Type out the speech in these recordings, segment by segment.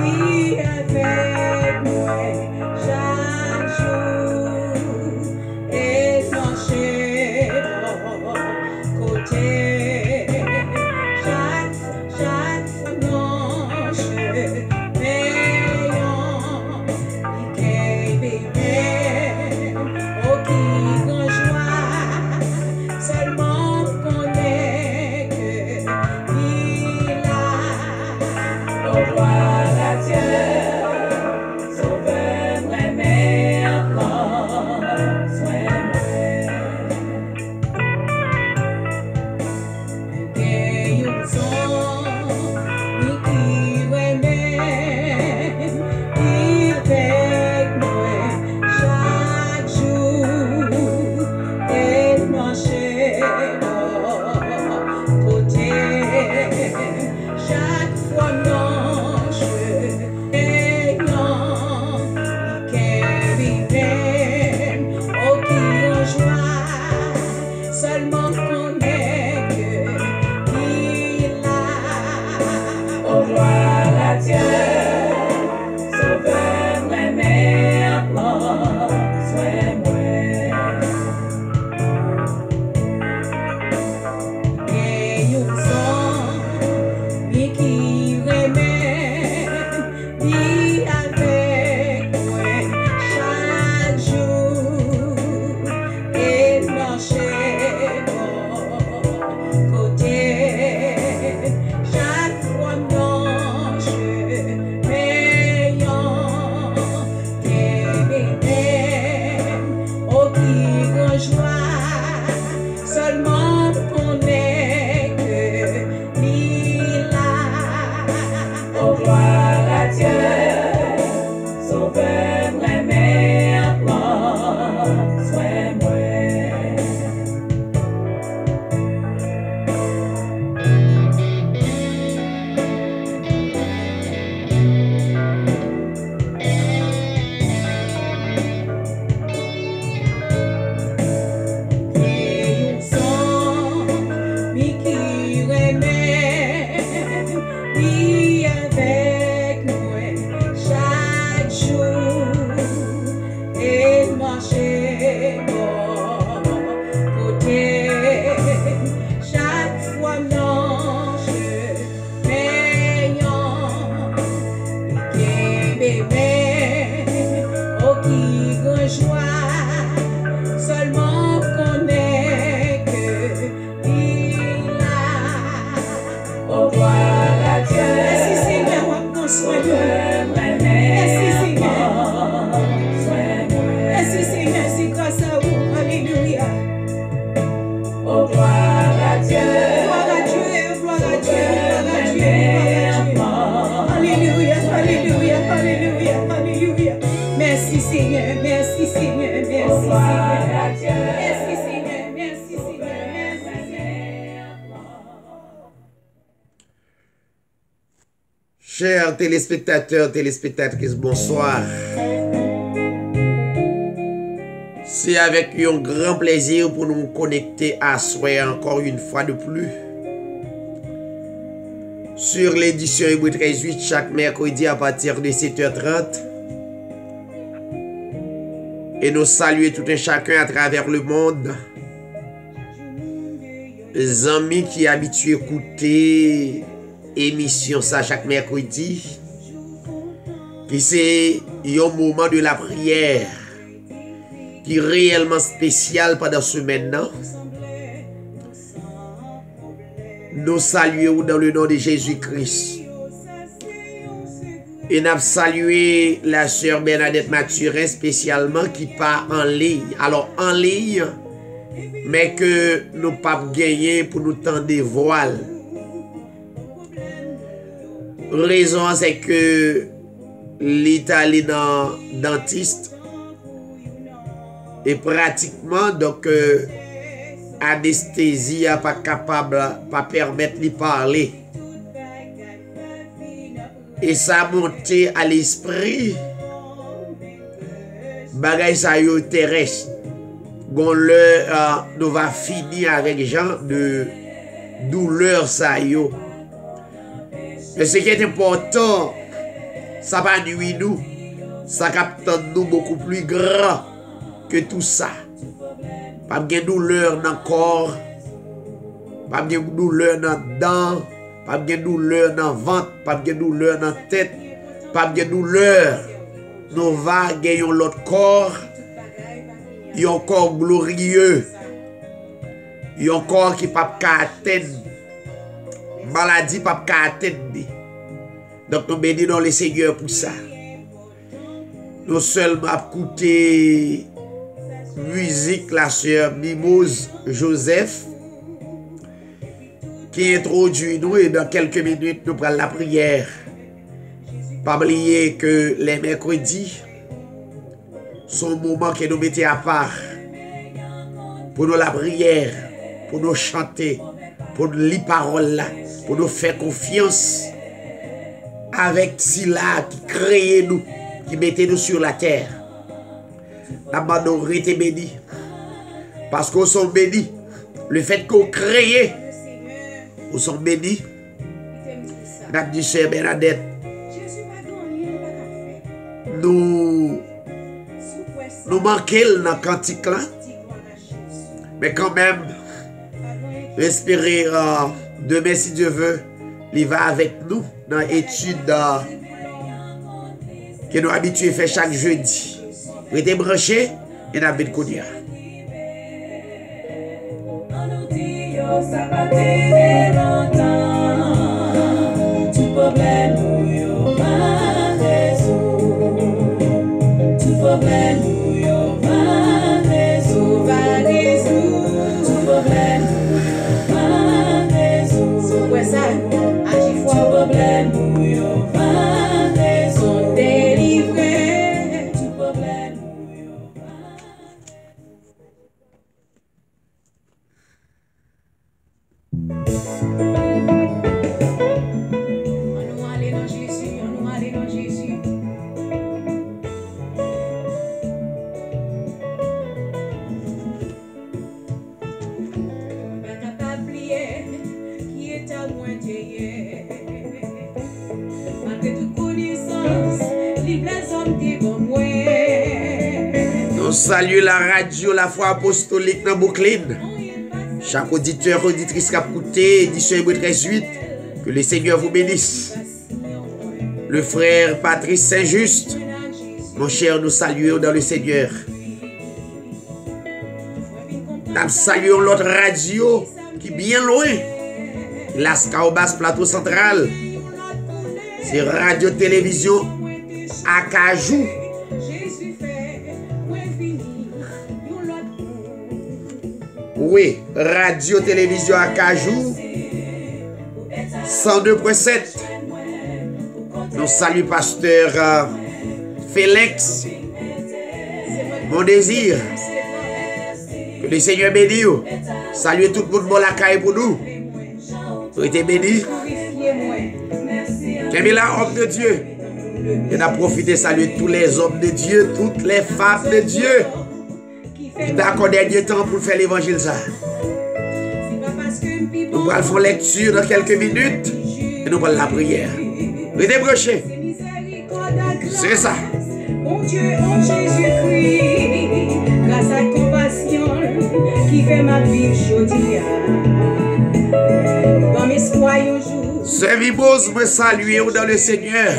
oui avec moi chaque jour et marcher bon côté chaque manche payant il qu'est au qui grand joie seulement connaît que il a au gloire à Dieu sauveur mais encore soin que you sont ni qui remet il avec moi chaque jour et marcher côté chaque fois non je ayant qu'est au qui en joie seulement connaît que il a au gloire à Dieu sauveur mais encore soin moi et you sont ni qui remet ni avec moi chaque jour et marcher bon côté chaque fois non je payant au qui grand joie seulement connaît que il a au gloire à Dieu sauveur mais encore soin moi et you sont ni qui remet ni avec moi chaque jour et marcher bon côté chaque fois non je payant bébé au qui grand joie seulement connaît que il a au gloire à Dieu merci Seigneur on prend soin de nous merci Seigneur merci Seigneur c'est grâce à vous alléluia au gloire à Dieu gloire à Dieu gloire à Dieu gloire à Dieu gloire à Dieu alléluia alléluia alléluia alléluia merci Seigneur merci Seigneur merci Seigneur merci Seigneur merci Seigneur merci Seigneur. Chers téléspectateurs, téléspectatrices, bonsoir. C'est avec un grand plaisir pour nous connecter à soi encore une fois de plus sur l'édition Hébreux 13.8 chaque mercredi à partir de 7h30 et nous saluer tout un chacun à travers le monde, les amis qui sont habitués à écouter émission ça chaque mercredi, qui c'est un moment de la prière qui est réellement spécial pendant ce maintenant. Nous saluons dans le nom de Jésus-Christ. Et nous saluons la sœur Bernadette Mathurin spécialement qui part en ligne. Alors en ligne, mais que nous pas gagner pour nous tendre des voiles. Raison c'est que l'Italie dans dentiste et pratiquement donc anesthésie n'est pas capable, pas permettre de parler. Et ça monte à l'esprit, bagay ça yo terrestre. Gon l'heure nous va finir avec genre de douleur ça yo. Mais ce qui est important, ça va nuire nous. Ça capte nous beaucoup plus grand que tout ça. Pas de douleur dans le corps, pas de douleur dans les dents, pas de douleur dans le ventre, pas de douleur dans la tête, pas de douleur. Nous va gagner l'autre corps, un corps glorieux, un corps qui ne peut pas atteindre, maladie pas atteindre. Donc nous bénissons le Seigneur pour ça. Nous seulement écouter musique la sœur Mimose Joseph qui introduit nous et dans quelques minutes nous prenons la prière. Pas oublier que les mercredis sont un moment que nous mettons à part pour nous la prière, pour nous chanter, pour nous lire parole là, pour nous faire confiance avec Sila qui crée nous, qui mettait nous sur la terre. La nous été béni. Parce qu'on sont bénis. Le fait qu'on crée, nous sommes bénis. Nous dit Sœur Bernadette, nous manquons dans le cantique là. Mais quand même, espérer demain si Dieu veut, il va avec nous dans l'étude que nous habitués à faire chaque jeudi. Vous êtes branchés et nous avons de connaître. Salut la radio, la foi apostolique dans Brooklyn. Chaque auditeur, auditrice qui a écouté, édition hébreu 13:8, que le Seigneur vous bénisse. Le frère Patrice Saint-Just, mon cher, nous saluons dans le Seigneur. Nous saluons l'autre radio qui est bien loin. L'Ascaobas Plateau Central. C'est Radio-Télévision Acajou. Oui, Radio-Télévision Acajou 102.7. Nous saluons pasteur Félix. Mon désir, que le Seigneur bénisse. Saluez tout le monde pour la caille pour nous. Vous êtes bénis. Qu'est-ce là, homme de Dieu? Et on a profité de saluer tous les hommes de Dieu, toutes les femmes de Dieu. Qui a dernier temps pour faire l'évangile ça. Nous allons faire lecture dans quelques minutes et nous allons la prière. Vous êtes brochés. C'est ça. Mon Dieu, en Jésus-Christ, grâce à compassion qui fait ma vie chaudière. Dans mes soyaux jours. C'est Mimose me saluer dans le Seigneur.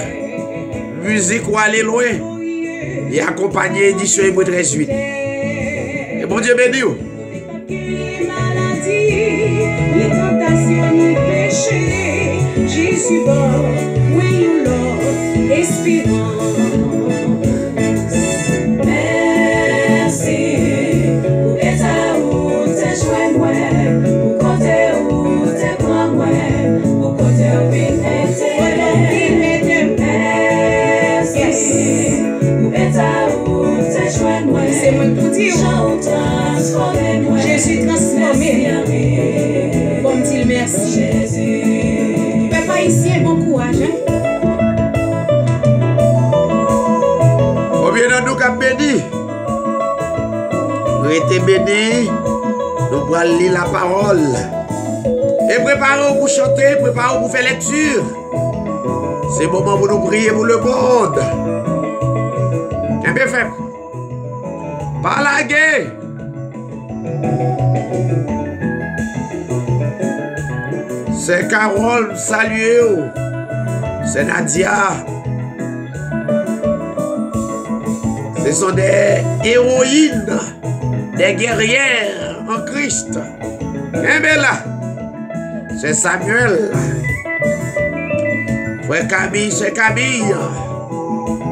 Musique ou aller loin. Et accompagner édition hébreu 13:8. Et bon Dieu béni. Les maladies, les tentations, les péchés. Jésus bon, oui ou non, espérance. C'est moi pour dire, je suis transformé. Comme dit merci. Papa ici, bon courage. Combien de nous sommes bénis? Nous sommes bénis. Nous allons lire la parole. Et préparez-vous pour chanter, préparez-vous pour faire lecture. C'est le moment pour nous prier pour le monde. Et bien fait. Par la guerre. C'est Carole, saluez-vous. C'est Nadia. Ce sont des héroïnes, des guerrières en Christ. Et bien là, c'est Samuel. Frère Camille, c'est Camille.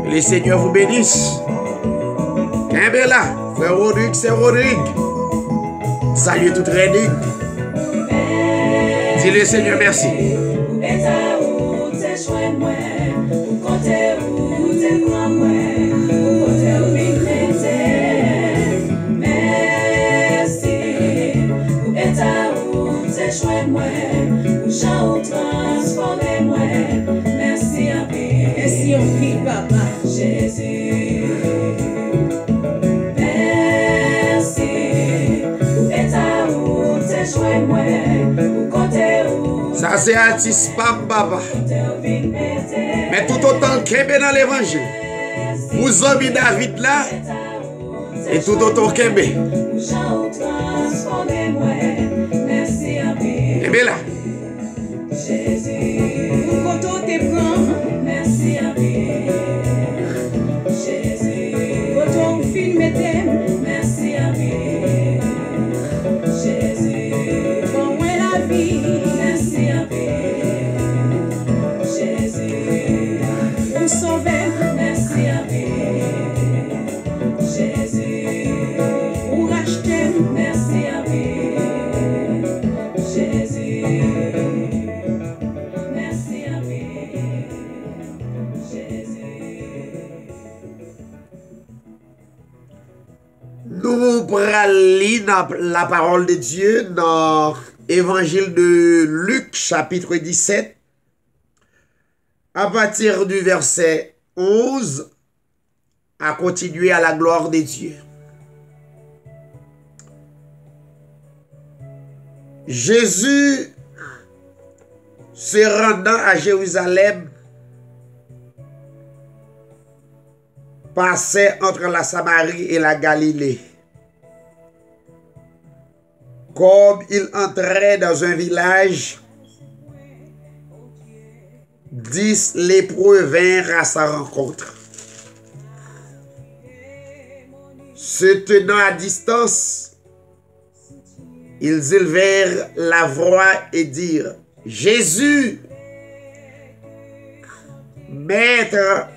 Que le Seigneur vous bénisse. Et bien là, frère Rodrigue, c'est Rodrigue. Salut toute Redding. Dis le Seigneur merci. Merci en pile, papa. Jésus. Ça c'est artiste papa. Mais tout autant Kembe dans l'évangile. Vous avez David là. Et tout autant Kembe. Et bien là. Pour quand te prend. Merci à Jésus. Quand on filme t'aime. Merci à Jésus. Quand on est la vie. Merci à Jésus. On sauve. Merci à Jésus. On rachète. Merci à Jésus. Merci à Nous prenons la parole de Dieu dans l'évangile de Luc, chapitre 17, à partir du verset 11, à continuer à la gloire de Dieu. Jésus, se rendant à Jérusalem, passait entre la Samarie et la Galilée. Comme il entrait dans un village, 10 lépreux vinrent à sa rencontre. Se tenant à distance, ils élevèrent la voix et dirent: Jésus, Maître,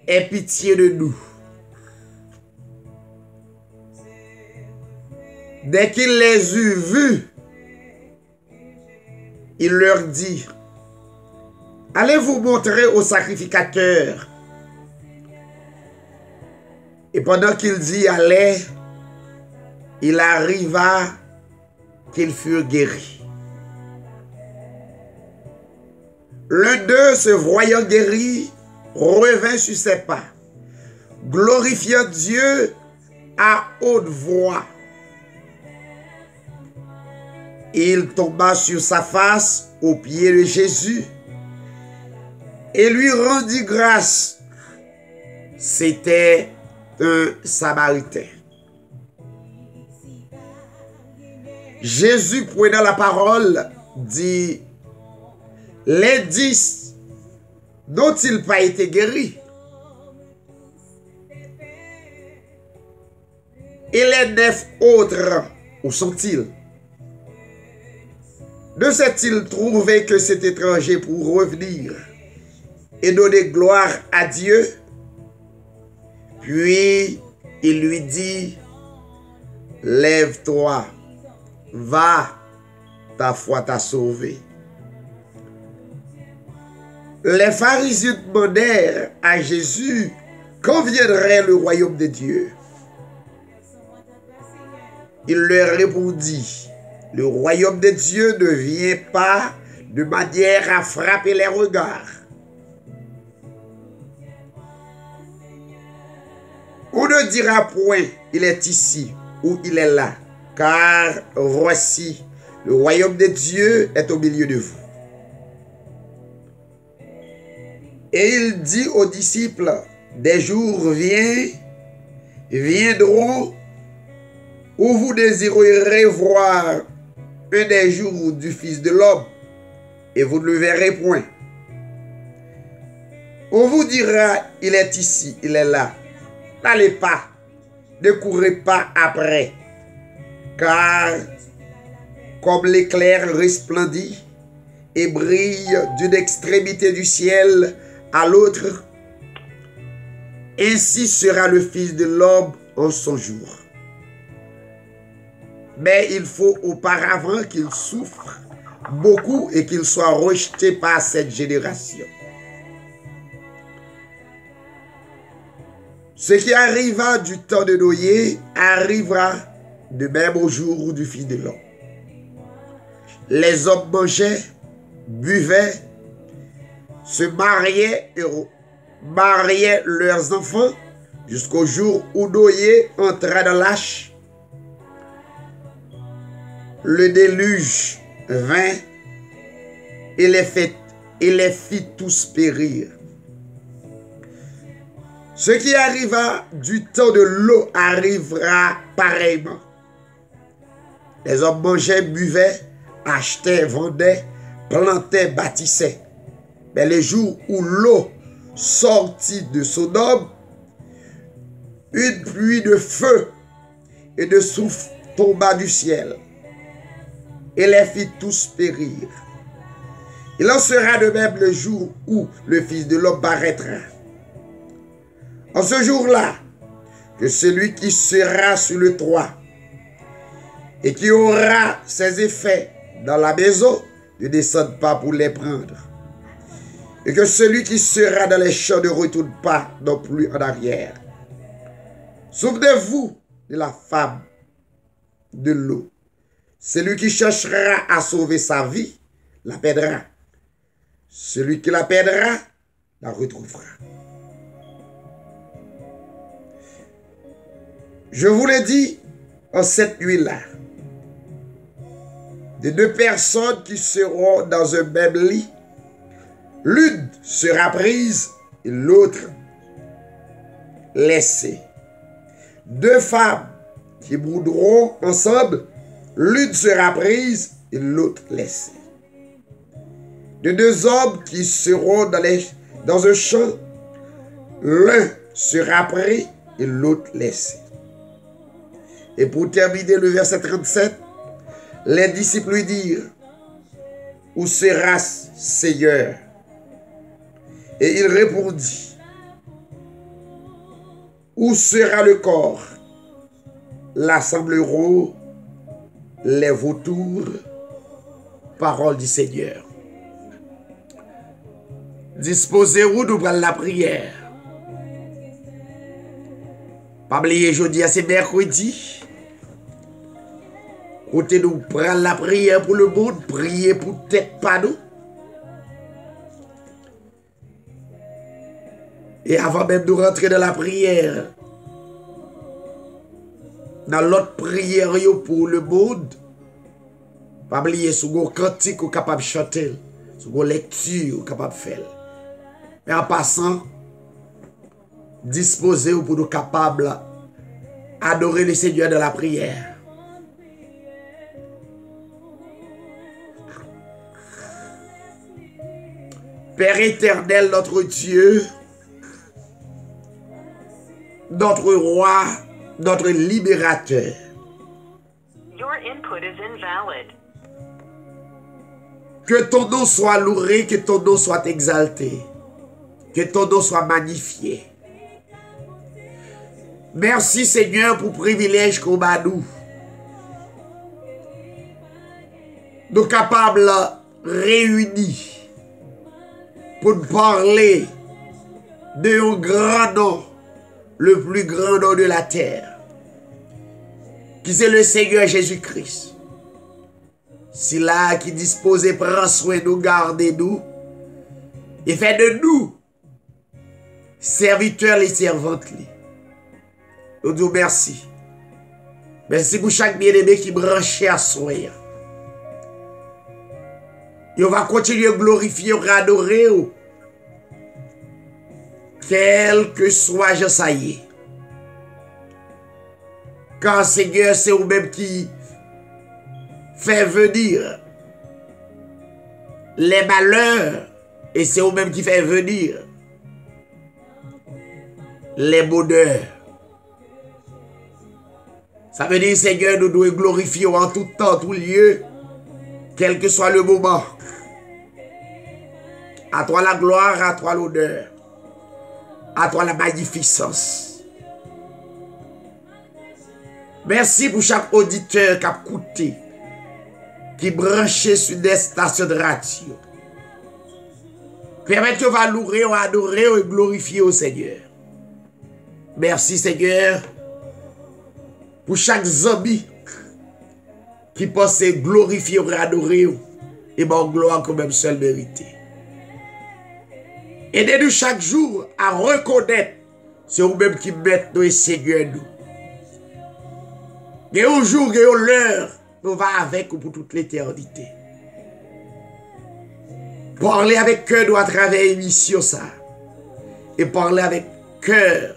aie pitié de nous. Dès qu'il les eut vus, il leur dit: allez vous montrer au sacrificateur. Et pendant qu'ils y allaient, il arriva qu'ils furent guéris. L'un d'eux, se voyant guéri, revint sur ses pas, glorifiant Dieu à haute voix. Il tomba sur sa face aux pieds de Jésus et lui rendit grâce. C'était un Samaritain. Jésus, prenant la parole, dit: les 10 n'ont-ils pas été guéris? Et les 9 autres, où sont-ils? Ne s'est-il trouvé que cet étranger pour revenir et donner gloire à Dieu? Puis il lui dit: lève-toi, va, ta foi t'a sauvé. Les pharisiens demandèrent à Jésus quand viendrait le royaume de Dieu. Il leur répondit: le royaume de Dieu ne vient pas de manière à frapper les regards. On ne dira point: il est ici ou il est là, car voici, Le royaume de Dieu est au milieu de vous. Et il dit aux disciples, des jours viendront où vous désirerez voir un des jours du Fils de l'homme, et vous ne le verrez point. On vous dira, il est ici, il est là. N'allez pas, ne courez pas après, car comme l'éclair resplendit et brille d'une extrémité du ciel à l'autre, ainsi sera le Fils de l'homme en son jour. Mais il faut auparavant qu'il souffre beaucoup et qu'il soit rejeté par cette génération. Ce qui arriva du temps de Noé arrivera de même au jour du Fils de l'homme. Les hommes mangeaient, buvaient, se mariaient et mariaient leurs enfants jusqu'au jour où Noé entra dans l'arche. Le déluge vint et les fit tous périr. Ce qui arriva du temps de l'eau arrivera pareillement. Les hommes mangeaient, buvaient, achetaient, vendaient, plantaient, bâtissaient. Mais le jour où l'eau sortit de Sodome, une pluie de feu et de souffle tomba du ciel et les fit tous périr. Il en sera de même le jour où le Fils de l'homme paraîtra. En ce jour-là, que celui qui sera sur le toit et qui aura ses effets dans la maison ne descende pas pour les prendre. Et que celui qui sera dans les champs ne retourne pas non plus en arrière. Souvenez-vous de la femme de l'eau. Celui qui cherchera à sauver sa vie, la perdra. Celui qui la perdra, la retrouvera. Je vous l'ai dit en cette nuit-là, de deux personnes qui seront dans un même lit, l'une sera prise et l'autre laissée. Deux femmes qui moudront ensemble, l'une sera prise et l'autre laissée. De deux hommes qui seront dans un champ, l'un sera pris et l'autre laissé. Et pour terminer le verset 37, les disciples lui dirent, où sera-ce, Seigneur? Et il répondit, où sera le corps? L'assembleront les vautours. Parole du Seigneur. Disposez-vous de prendre la prière. Pas oublier jeudi, c'est mercredi. Côté nous prendre la prière pour le monde, prier pour tête pas nous. Et avant même de rentrer dans la prière, dans l'autre prière pour le monde, pas oublier sur vos cantiques ou capable de chanter, sur vos lectures ou capable de faire. Mais en passant, disposez-vous pour nous capables d'adorer le Seigneur dans la prière. Père éternel, notre Dieu, notre roi, notre libérateur. Your input is invalid. Que ton nom soit loué, que ton nom soit exalté, que ton nom soit magnifié. Merci Seigneur pour le privilège qu'on m'a nous. Nous capables réunis pour parler de un grand nom, le plus grand nom de la terre, qui c'est le Seigneur Jésus-Christ. C'est là qui dispose, prend soin de nous, garde nous, et fait de nous serviteurs et servantes. Nous disons merci. Merci pour chaque bien-aimé qui branche à soi. Il va continuer à glorifier, à adorer. Quel que soit, je ça y est. Car Seigneur, c'est vous-même qui fait venir les malheurs. Et c'est vous-même qui fait venir les bonheurs. Ça veut dire, Seigneur, nous devons glorifier en tout temps, tout lieu, quel que soit le moment. À toi la gloire, à toi l'honneur, à toi la magnificence. Merci pour chaque auditeur qui a écouté, qui branché sur des stations de radio. Permettez que va louer, adorer et glorifier au Seigneur. Merci Seigneur pour chaque zombie qui pense glorifier et adorer et bon gloire comme même seul mérité. Aidez-nous chaque jour à reconnaître c'est vous-même qui mettez nous et Seigneur nous. Et au jour et au l'heure, nous va avec vous pour toute l'éternité. Parler avec cœur nous à travers l'émission ça. Et parler avec cœur.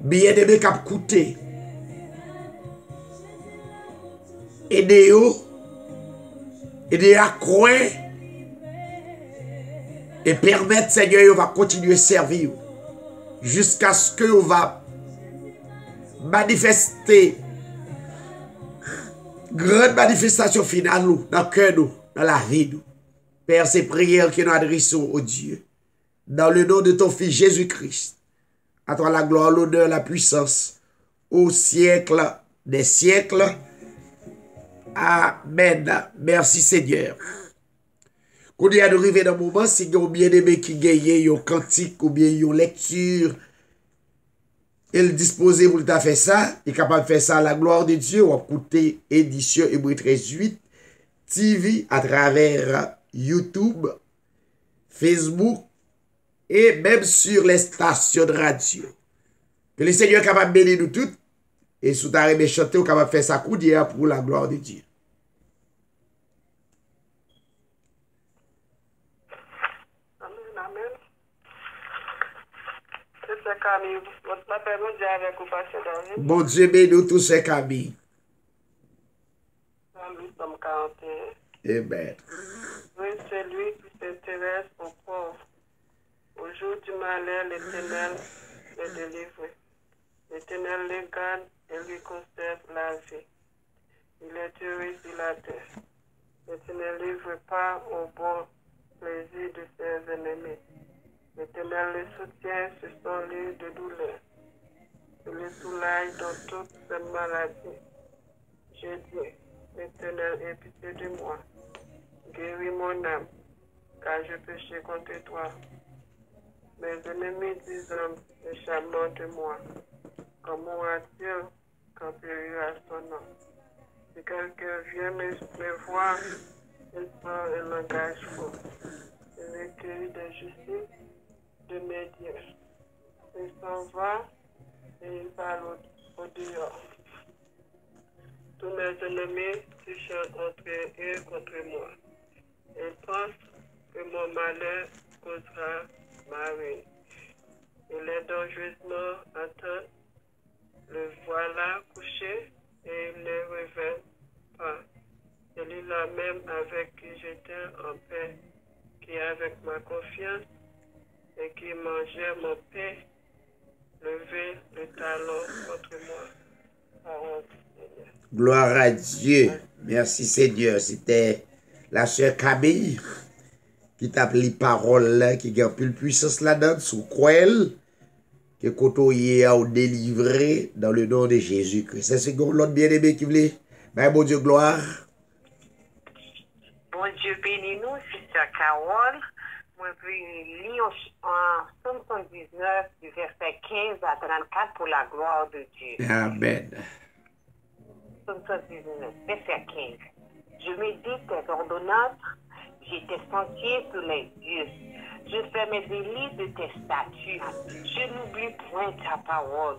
Bien aimé cap coûter. Aidez-vous. Aidez à croire. Et permettre, Seigneur, on va continuer à servir. Jusqu'à ce que on va manifester. Grande manifestation finale dans le cœur nous, dans la vie nous. Père, ces prières que nous adressons au Dieu. Dans le nom de ton Fils Jésus-Christ. À toi la gloire, l'honneur, la puissance. Au siècle des siècles. Amen. Merci Seigneur. Quand il y a arrivé dans le moment, si vous avez bien aimé qui gagne un cantique ou bien une lecture, il disposé pour faire ça, il est capable de faire ça à la gloire de Dieu. On va écouter édition Hébreux 13:8 TV à travers YouTube, Facebook et même sur les stations de radio. Que le Seigneur est capable de bénir nous toutes et sous ta rêve chanter, on est capable de faire ça coup d'hier pour la gloire de Dieu. Bon Dieu bénis nous tous ces Camille. Amen. Oui, c'est lui qui s'intéresse aux pauvres. Au jour du malheur, l'Éternel les délivre. L'Éternel les garde et lui conserve la vie. Il est heureux sur la terre. L'Éternel ne livre pas au bon plaisir de ses ennemis. L'Éternel les soutient sur son lit de douleur. Il les soulage dans toutes ses maladies. J'ai dit, l'Éternel ait pitié de moi. Guéris mon âme, car je péchais contre toi. Mes ennemis disent méchamment de moi. Comment a-t-il quand périra son nom? Si quelqu'un vient me voir, il prend un langage faux. Il recueille de justice de mes dieux. Il s'en va et il parle au dehors. Tous mes ennemis se chantent entre eux contre moi. Ils pensent que mon malheur causera ma ruine. Il est dangereusement atteint. Le voilà couché et il ne revient pas. Celui-là même avec qui j'étais en paix, qui avec ma confiance et qui mangeait mon pain, levait le talon contre moi. Parole du Seigneur. Gloire à Dieu. Merci Seigneur. C'était la sœur Camille qui tape les paroles, qui a plus de puissance là-dedans, sous croelle, que côtoyer a délivré dans le nom de Jésus-Christ. C'est ce que l'autre bien-aimé qui voulait. Ben, bon Dieu, gloire. Bon Dieu bénis-nous, Sister Carole. Moi, je lis en Somme 119, du verset 15 à 34 pour la gloire de Dieu. Amen. Somme 119, verset 15. Je médite tes ordonnances, j'ai tes sentiers sur les yeux. Je fais mes délices de tes statuts. Je n'oublie point ta parole.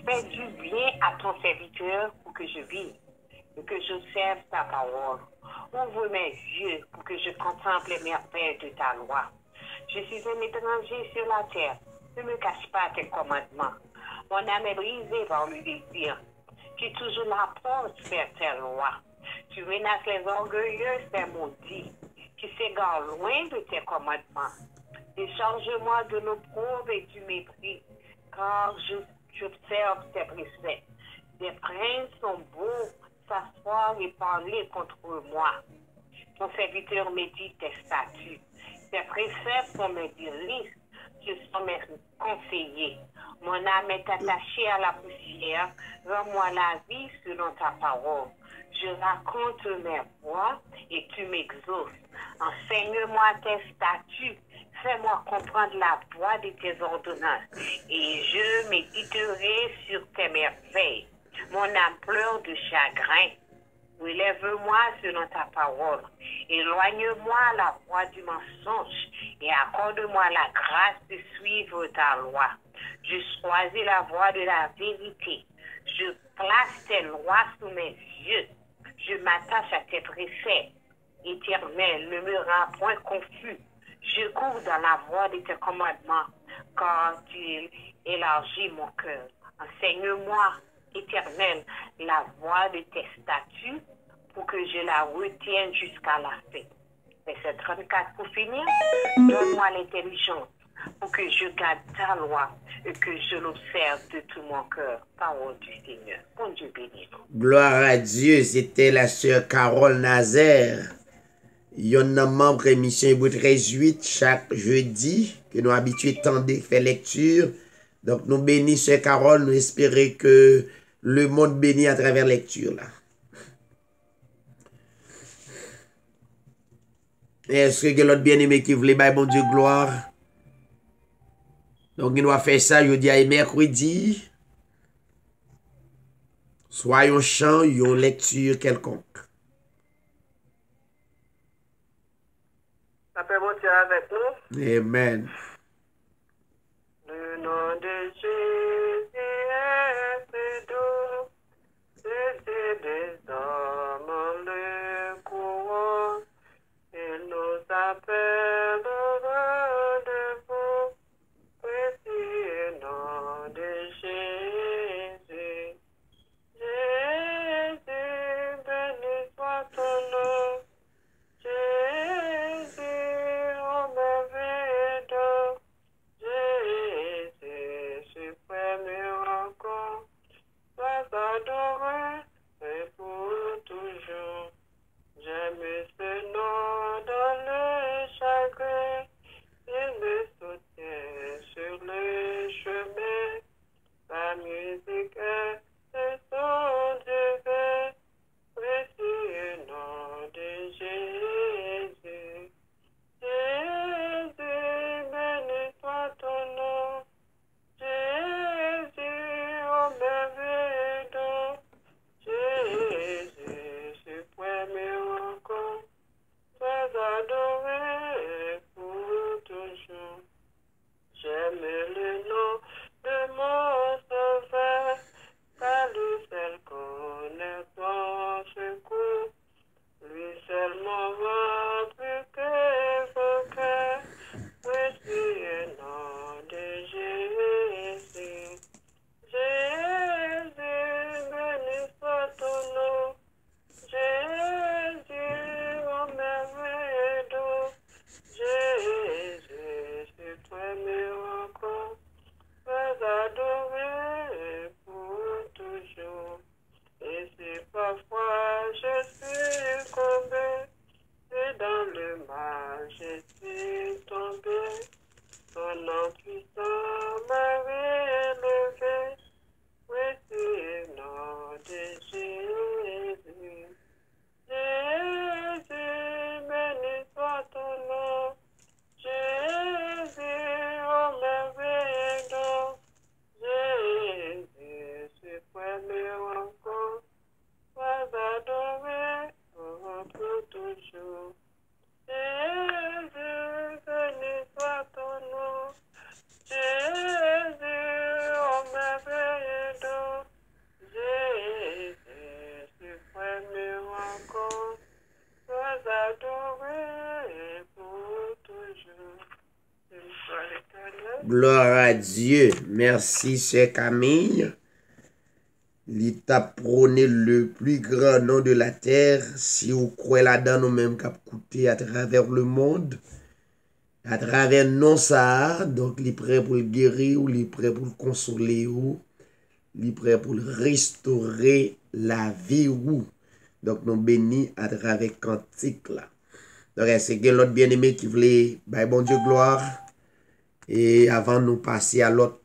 Fais du bien à ton serviteur pour que je vive et que je serve ta parole. Ouvre mes yeux pour que je contemple les merveilles de ta loi. Je suis un étranger sur la terre. Ne me cache pas tes commandements. Mon âme est brisée par le désir. Tu es toujours la porte vers tes lois. Tu menaces les orgueilleux, c'est maudit. Tu s'égares loin de tes commandements. Décharge-moi de l'opprobre et du mépris, car j'observe tes préceptes. Des princes sont beaux, s'asseoir et parler contre moi. Ton serviteur médite tes statuts. Tes préceptes sont mes délices, ce sont mes conseillers. Mon âme est attachée à la poussière. Rends-moi la vie selon ta parole. Je raconte mes voies et tu m'exauces. Enseigne-moi tes statuts. Fais-moi comprendre la voie de tes ordonnances. Et je méditerai sur tes merveilles. Mon âme pleure de chagrin. Relève-moi selon ta parole. Éloigne-moi la voie du mensonge et accorde-moi la grâce de suivre ta loi. Je choisis la voie de la vérité. Je place tes lois sous mes yeux. Je m'attache à tes préceptes. Éternel, ne me rends point confus. Je cours dans la voie de tes commandements, car tu élargis mon cœur. Enseigne-moi, Éternel, la voie de tes statuts, pour que je la retienne jusqu'à la fin. Verset 34 pour finir. Donne-moi l'intelligence, pour que je garde ta loi et que je l'observe de tout mon cœur. Parole du Seigneur. Bon Dieu béni. Gloire à Dieu, c'était la sœur Carole Nazaire. Il y a un membre émission Hébreux 13:8 chaque jeudi que nous habitués tant de faire lecture. Donc nous bénissons sœur Carole, nous espérons que le monde bénit à travers lecture là. Est-ce que l'autre bien-aimé qui voulait bailler bon Dieu gloire? Donc il doit faire ça jeudi et mercredi. Soit un chant, une lecture quelconque. La paix Dieu avec nous. Amen. Le nom de Jésus est plus doux, c'est des hommes le courant. Il nous appelle au rendez-vous, précieux nom de Jésus. Jésus, béni soit ton nom. Jésus, ô merveilleux don. Jésus, suprême encore, sois adoré et pour toujours. J'aime ce nom dans le chagrin, il me soutient sur le chemin. La musique est le son divin, précieux nom de Jésus. Jésus, béni soit ton nom. Jésus, ô merveilleux don. Jésus, suprême encore, sois adoré pour toujours. J'aime le nom de mon sauveur, car lui seul connaît ton secours. Lui seul m'envoie plus qu'évoquer, précieux nom de Jésus. Jésus, béni soit ton nom. Jésus, ô merveilleux don. Jésus, suprême encore, sois adoré pour toujours. Et si parfois je suis tombé, et dans le mal je suis tombé, ton nom puissant m'a relevé, précieux nom de Jésus. Jésus, béni soit ton nom. Jésus, ô merveilleux don. Jésus, suprême encore, sois adoré pour toujours. Jésus, béni soit ton nom. Jésus, Soit l'éternel. Gloire à Dieu. Merci, Sœur Camille. Il t'a prôné le plus grand nom de la terre. Si vous croyez là-dedans, nous-mêmes cap coûter à travers le monde, à travers non ça, donc il est prêt pour le guérir, ou il est prêt pour le consoler, ou il est prêt pour le restaurer la vie, ou. Donc nous bénis à travers cantique là. Donc c'est que l'autre bien-aimé qui voulait, bah, bon Dieu gloire. Et avant de nous passer à l'autre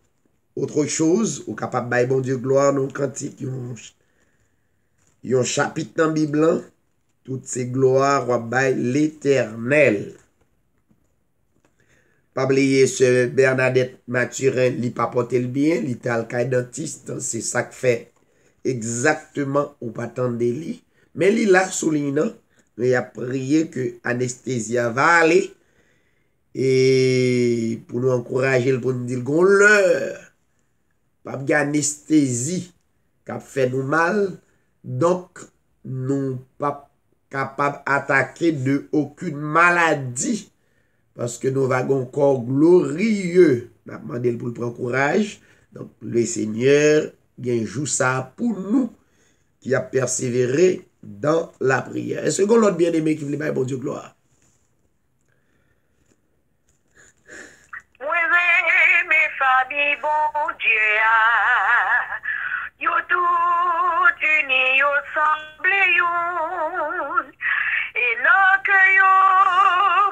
autre chose, ou capable de bon Dieu gloire, nous cantique, yon chapitre dans la Bible, toutes ces gloires, ou bail l'Éternel. Pas oublier ce Bernadette Mathurin, li pas porté le bien, li était alcaï dentiste, c'est ça que fait exactement ou pas tant de li. Mais li là soulignant, il a prié que anesthésia va aller et pour nous encourager pour nous dire qu'on l'heure pas d'anesthésie qui a fait nous mal, donc nous pas capable d'attaquer de aucune maladie. Parce que nous avons un corps glorieux. Nous avons demandé pour le prendre courage. Donc, le Seigneur, il joue ça pour nous qui a persévéré dans la prière. Est-ce que l'autre bien-aimé qui voulait bon Dieu gloire? Oui, mes familles, bon Dieu, yo tout unis, yo semblé, yo, et non que yo,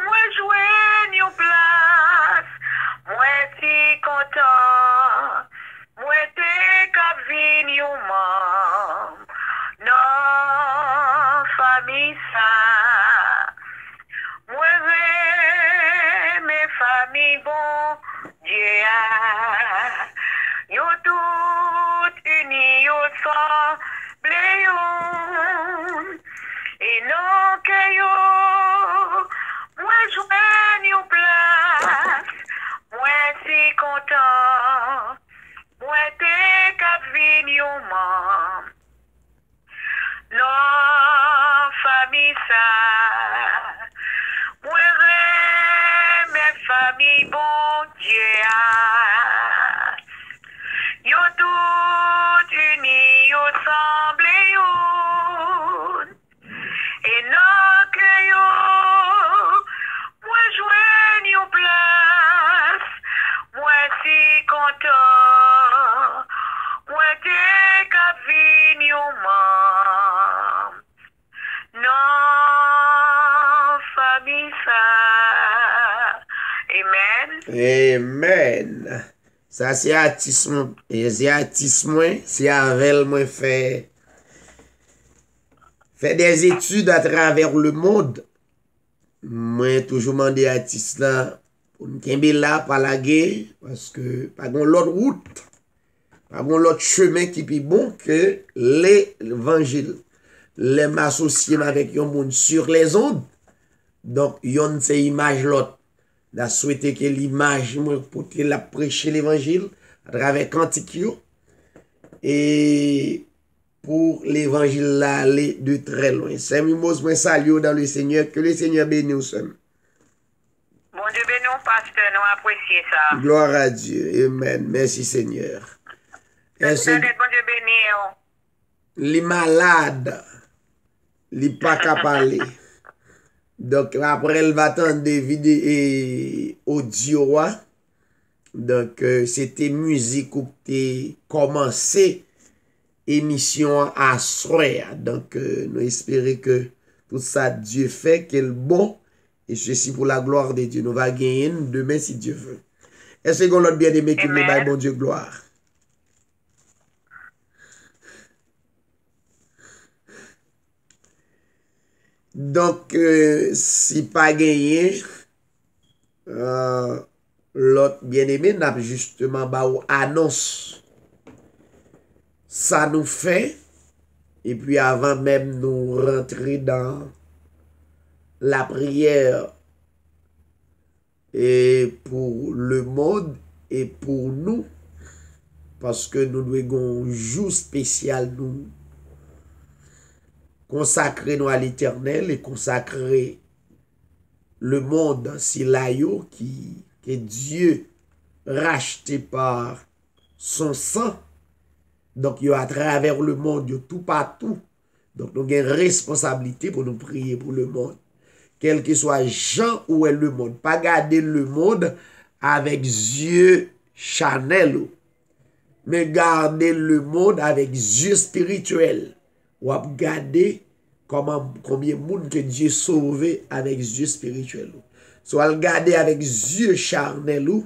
moi jouer une place, moi si content, moi t'es qu'à venir yo mam, non famille ça, moi mes familles bon Dieu, yo tout unis, yo semblé, yo, et non que yo, moi joigne une place, moi si content, moi t'es qu'à venir au mam, non famille ça, moi mes familles bon Dieu, yo tout unis, yo semblé, yo, et non que yo, moi joigne une place, moi si content, moi t'es qu'à venir au mam, non famille ça, amen. Amen. Ça, c'est artiste, et c'est artiste, c'est avec moi fait des études à travers le monde. Moi, toujours demandé à artiste là, pour nous tomber là, par la guerre, parce que, pas de l'autre route, pas de l'autre chemin qui est plus bon que l'évangile. Les m'associer avec yon monde sur les ondes. Donc, yon c'est image l'autre. La souhaité que l'image, moi, pour la prêcher l'évangile à travers cantique et pour l'évangile là aller de très loin. C'est mimos moi salue dans le Seigneur, que le Seigneur bénisse nous. Bon Dieu bénisse, pasteur, nous apprécions ça. Gloire à Dieu. Amen. Merci Seigneur. Bon Dieu bénisse. Les malades, les pas qu'à parler. Donc après elle va attendre des vidéos et audio. Donc c'était musique où t'es commencé émission à soir. Donc nous espérons que tout ça Dieu fait qu'elle bon et ceci pour la gloire de Dieu. Nous va gagner demain si Dieu veut. Est-ce que l'autre bien aimé qui me baille bon Dieu gloire? Donc, si pas gagné, l'autre bien-aimé n'a justement bah, annonce. Ça nous fait, et puis avant même nous rentrer dans la prière, et pour le monde et pour nous, parce que nous devons un jour spécial nous consacrer nous à l'Éternel et consacrer le monde si là qui que Dieu racheté par son sang. Donc, il y a à travers le monde, il y a tout partout. Donc, nous avons une responsabilité pour nous prier pour le monde. Quel que soit Jean ou est le monde. Pas garder le monde avec yeux charnels, mais garder le monde avec yeux spirituels. Ou garder combien de monde que Dieu sauvé avec yeux spirituels. Soit le garder avec yeux charnels,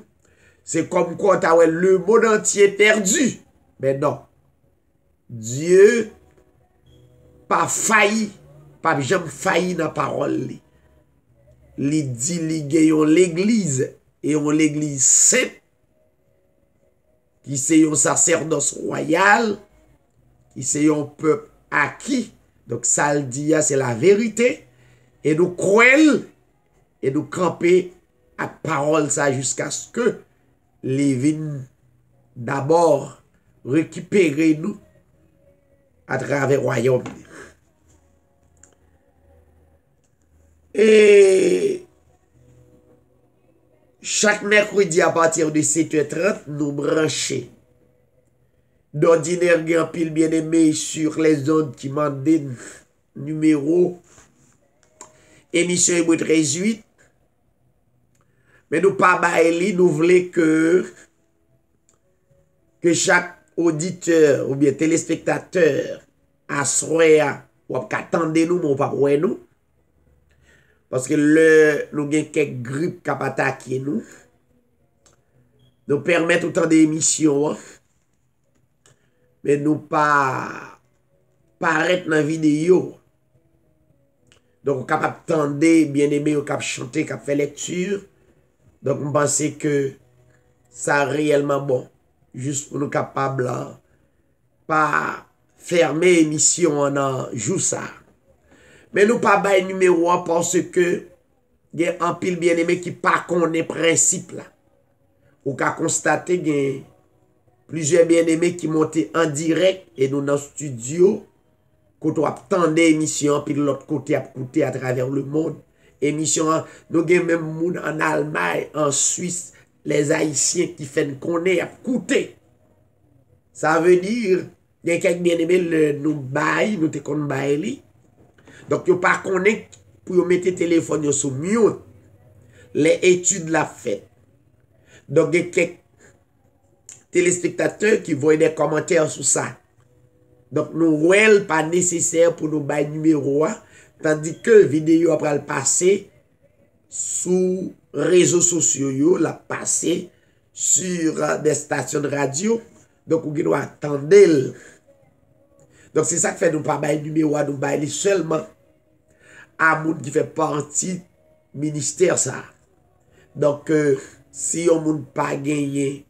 c'est comme quand le monde entier perdu. Mais non. Dieu pas failli, pas jamais failli dans la parole. Il dit qu'il l'église et on l'église sainte qui c'est un sacerdoce royal, qui c'est un peuple acquis. Donc ça le dit, c'est la vérité. Et nous croyons et nous camper à parole ça jusqu'à ce que les vignes d'abord récupérer nous à travers le royaume. Et chaque mercredi à partir de 7h30, nous branchons. D'ordinaire, il y a un pile bien-aimé sur les ondes qui mandent numéro émission Hébreux 13:8. Mais nous pas bailler, nous voulons que chaque auditeur ou bien téléspectateur assoya ou attendez nous, mais pas pour nous. Parce que nous avons quelques grippes qui attaquent nous. Nous permettent autant d'émissions. Mais nous pas paraître dans la vidéo. Donc, on est capable d'entendre, bien aimé, on est capable de chanter, capable de faire lecture. Donc, je pense que ça réellement bon. Juste pour nous capables de pas fermer l'émission en jour ça. Mais nous pas bail numéro 1 parce que il y a un pile bien aimé qui pas connaît principe là. Ou qu'a constaté qu'il y a plusieurs bien aimés qui montent en direct et nous dans le studio quand on attend émission puis de l'autre côté à écouter à travers le monde. Émission nous avons même monde en Allemagne, en Suisse, les Haïtiens qui font connaître à écouter. Ça veut dire il y a quelques bien aimés nous bail, nous te connaît bail. Donc, vous ne pas connaître pour mettre le téléphone sur mute. Les études la fait. Donc, il y a quelques téléspectateurs qui voient des commentaires sur ça. Donc, nous voyons pas nécessaire pour nous bailler numéro 1. Tandis que la vidéo après le passer sous réseaux sociaux, la passer sur des stations de radio. Donc, vous devez attendre. Donc, c'est ça qui fait nous pas bailler numéro 1, nous bailler seulement à monde qui fait partie du ministère ça. Donc, si on ne pas gagné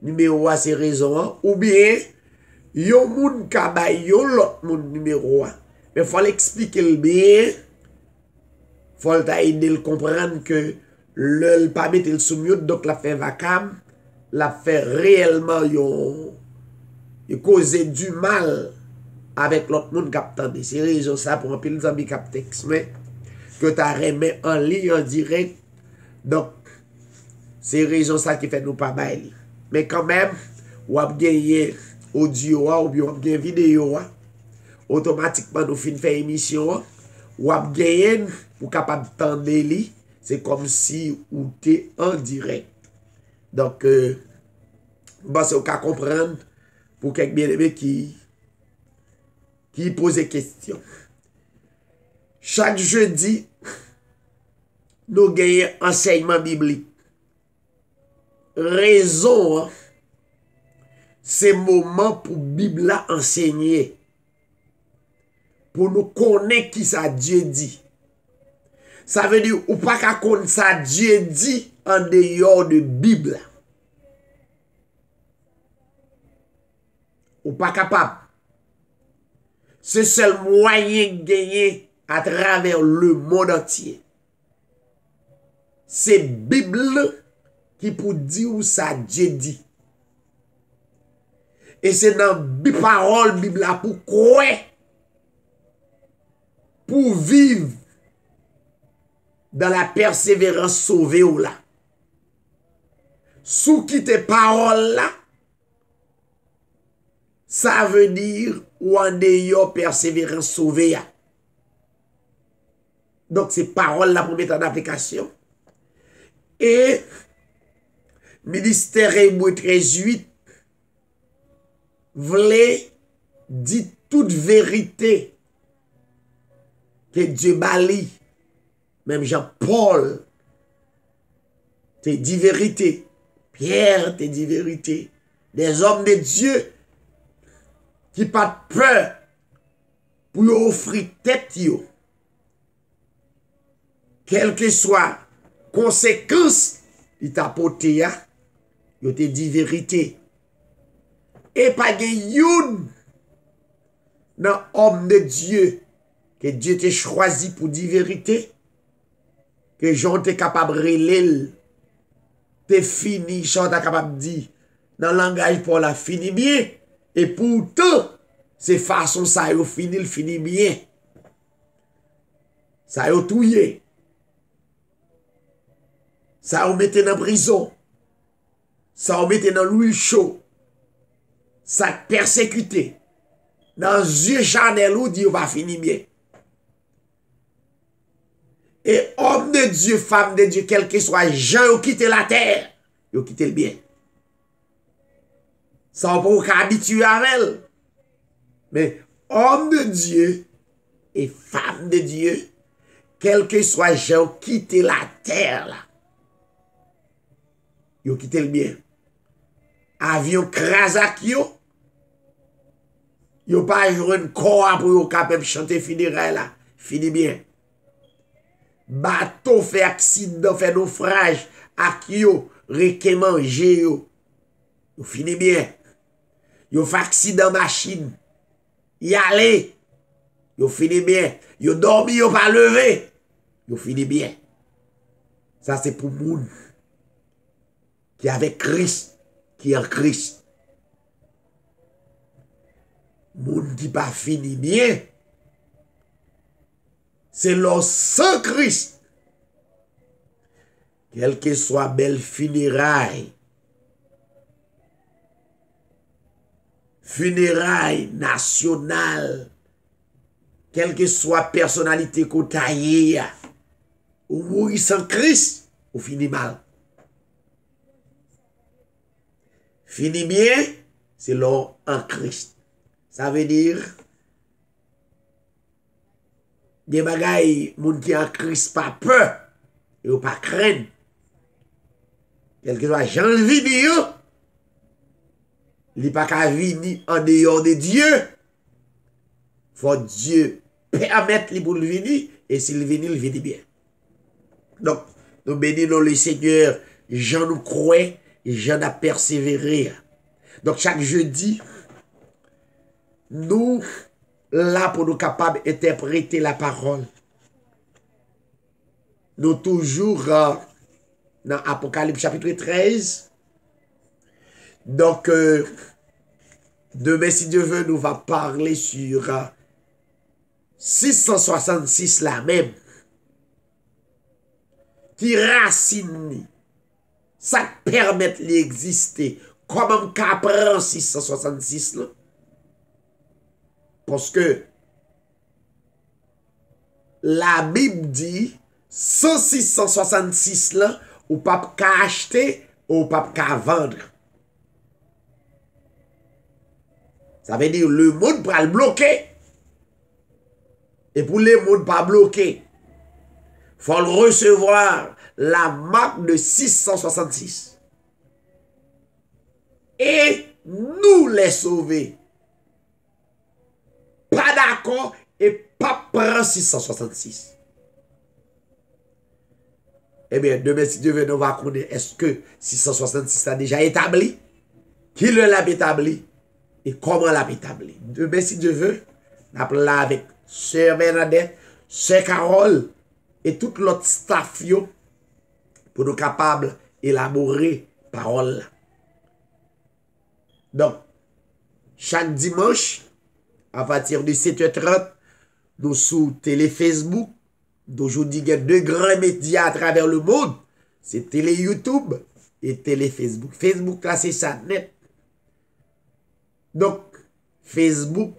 numéro 1, c'est raison, ou bien, yon moun ka bay yon l'autre moun numéro 1. Mais il faut l'expliquer bien, il faut aider le comprendre que le pas mettre le sous mute, donc la fait vacam, la fait réellement yon causer du mal avec l'autre monde qui a entendu. C'est raison ça pour un peu les amis qui a texte, mais que tu as remis en ligne, en direct. Donc, c'est raison ça qui fait nous pas bailler. Mais quand même, ou a gagné audio ou bien ou gagné vidéo, automatiquement nous fin faire émission, ou a gagné pour capable d'entendre. C'est comme si ou t'es en direct. Donc, bon, c'est au cas comprendre pour quelques bien-aimés qui pose des questions. Chaque jeudi, nous gagnons enseignement biblique. Raison, c'est moment pour Bible enseigner. Pour nous connaître qui ça Dieu dit. Ça veut dire, ou pas qu'à connaître ça Dieu dit en dehors de Bible. Ou pas capable. C'est seul moyen de gagner à travers le monde entier. C'est Bible qui pour dire où ça Dieu dit. Et c'est dans la parole Bible pour croire, pour vivre dans la persévérance sauvée ou là. sous qui tes paroles là, ça veut dire ou en yo persévérance sauvé. Donc ces paroles là pour mettre en application. Et ministère Hébreu 13:8 voulait dire toute vérité que Dieu bali. Même Jean-Paul te dit vérité. Pierre te dit vérité. Des hommes de Dieu qui pas de peur pour offrir tête yo. Quelle que soit conséquence il t'a porté ya, yo te dit vérité. Et pas de youn dans homme de Dieu que Dieu t'a choisi pour dire vérité, que Jean t'es capable de relayer, t'es fini, Jean t'es capable de dire dans le langage pour la fini bien, et pourtant c'est façon ça yo fini bien. Ça yo touye. Ça yo mette dans prison. Ça yo mette dans l'huile chaud. Ça persécuté. Dans yeux charnel ou dit va finir bien. Et homme de Dieu, femme de Dieu, quel que soit, gens qui quitté la terre, ils quitté le bien. Ça on peut habituer avec elle. Mais homme de Dieu et femme de Dieu, quel que soit, gens quitté la terre là, ils quitté le bien. Avion krasak yo, yo pas joué un corps pour yo capable chanter funérailles là, fini bien. Bateau fait accident, fait naufrage, ak yo, reke manger yo. Yo fini bien. Yo fait accident machine. Y aller. Yo fini bien. Yo dormi, yo pas levé. Yo fini bien. Ça c'est pour moun qui avec Christ, qui en Christ. Moun qui pas fini bien. C'est leur sans Christ. Quelle que soit belle funérailles nationale, quelle que soit personnalité qu'on taille, ou mourir sans Christ, ou finit mal. Fini bien, c'est leur en Christ. Ça veut dire des bagailles, moun qui en Christ pas peur et ou pas craindre. Quel que soit Jean vini yo, il pas qu'à venir en dehors de Dieu. Faut Dieu permettre lui pour le venir et s'il vient, il vient bien. Donc, nous bénissons le Seigneur, Jean nous croit et Jean a persévéré. Donc, chaque jeudi, nous là pour nous capables d'interpréter la parole. Nous toujours dans Apocalypse chapitre 13. Donc, demain, si Dieu veut, nous va parler sur 666 là même. Qui racine, ça permet d'exister. Comment qu'apprend 666 là? Parce que la Bible dit 666 là, ou pas qu'à acheter, ou pas qu'à vendre. Ça veut dire le monde va le bloquer. Et pour le monde pas bloquer, il faut recevoir la marque de 666. Et nous les sauver. Pas d'accord et pas prendre 666. Eh bien, demain, si Dieu veut, nous va connaître est-ce que 666 a déjà établi? Qui l'a établi? Et comment l'a établi? Demain, si Dieu veut, nous allons là avec Sœur Bernadette, Sœur Carole et tout l'autre staff pour nous capables d'élaborer parole. Donc, chaque dimanche, à partir de 7h30, nous sous télé Facebook. D'aujourd'hui, il y a deux grands médias à travers le monde. C'est télé YouTube et télé Facebook. Facebook là c'est ça net. Donc Facebook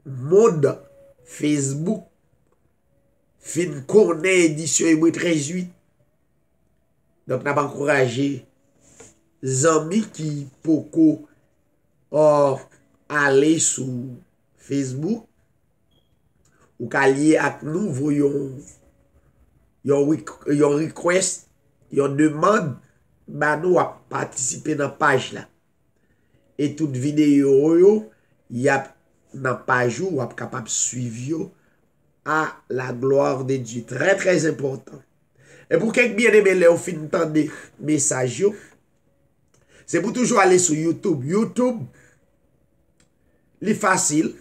mode Facebook fin connaît édition Hébreu 13:8. Donc n'a pas encouragé amis qui poko aller sur Facebook ou qu'allier avec nous voyons yon request, yon demande bah nous à participer dans page là. Et toute vidéo yo y a dans page ou capable suivre à la gloire de Dieu. Très très important. Et pour quelques bien-aimés là, on fin entendre message yo, c'est pour toujours aller sur YouTube. YouTube, c'est facile.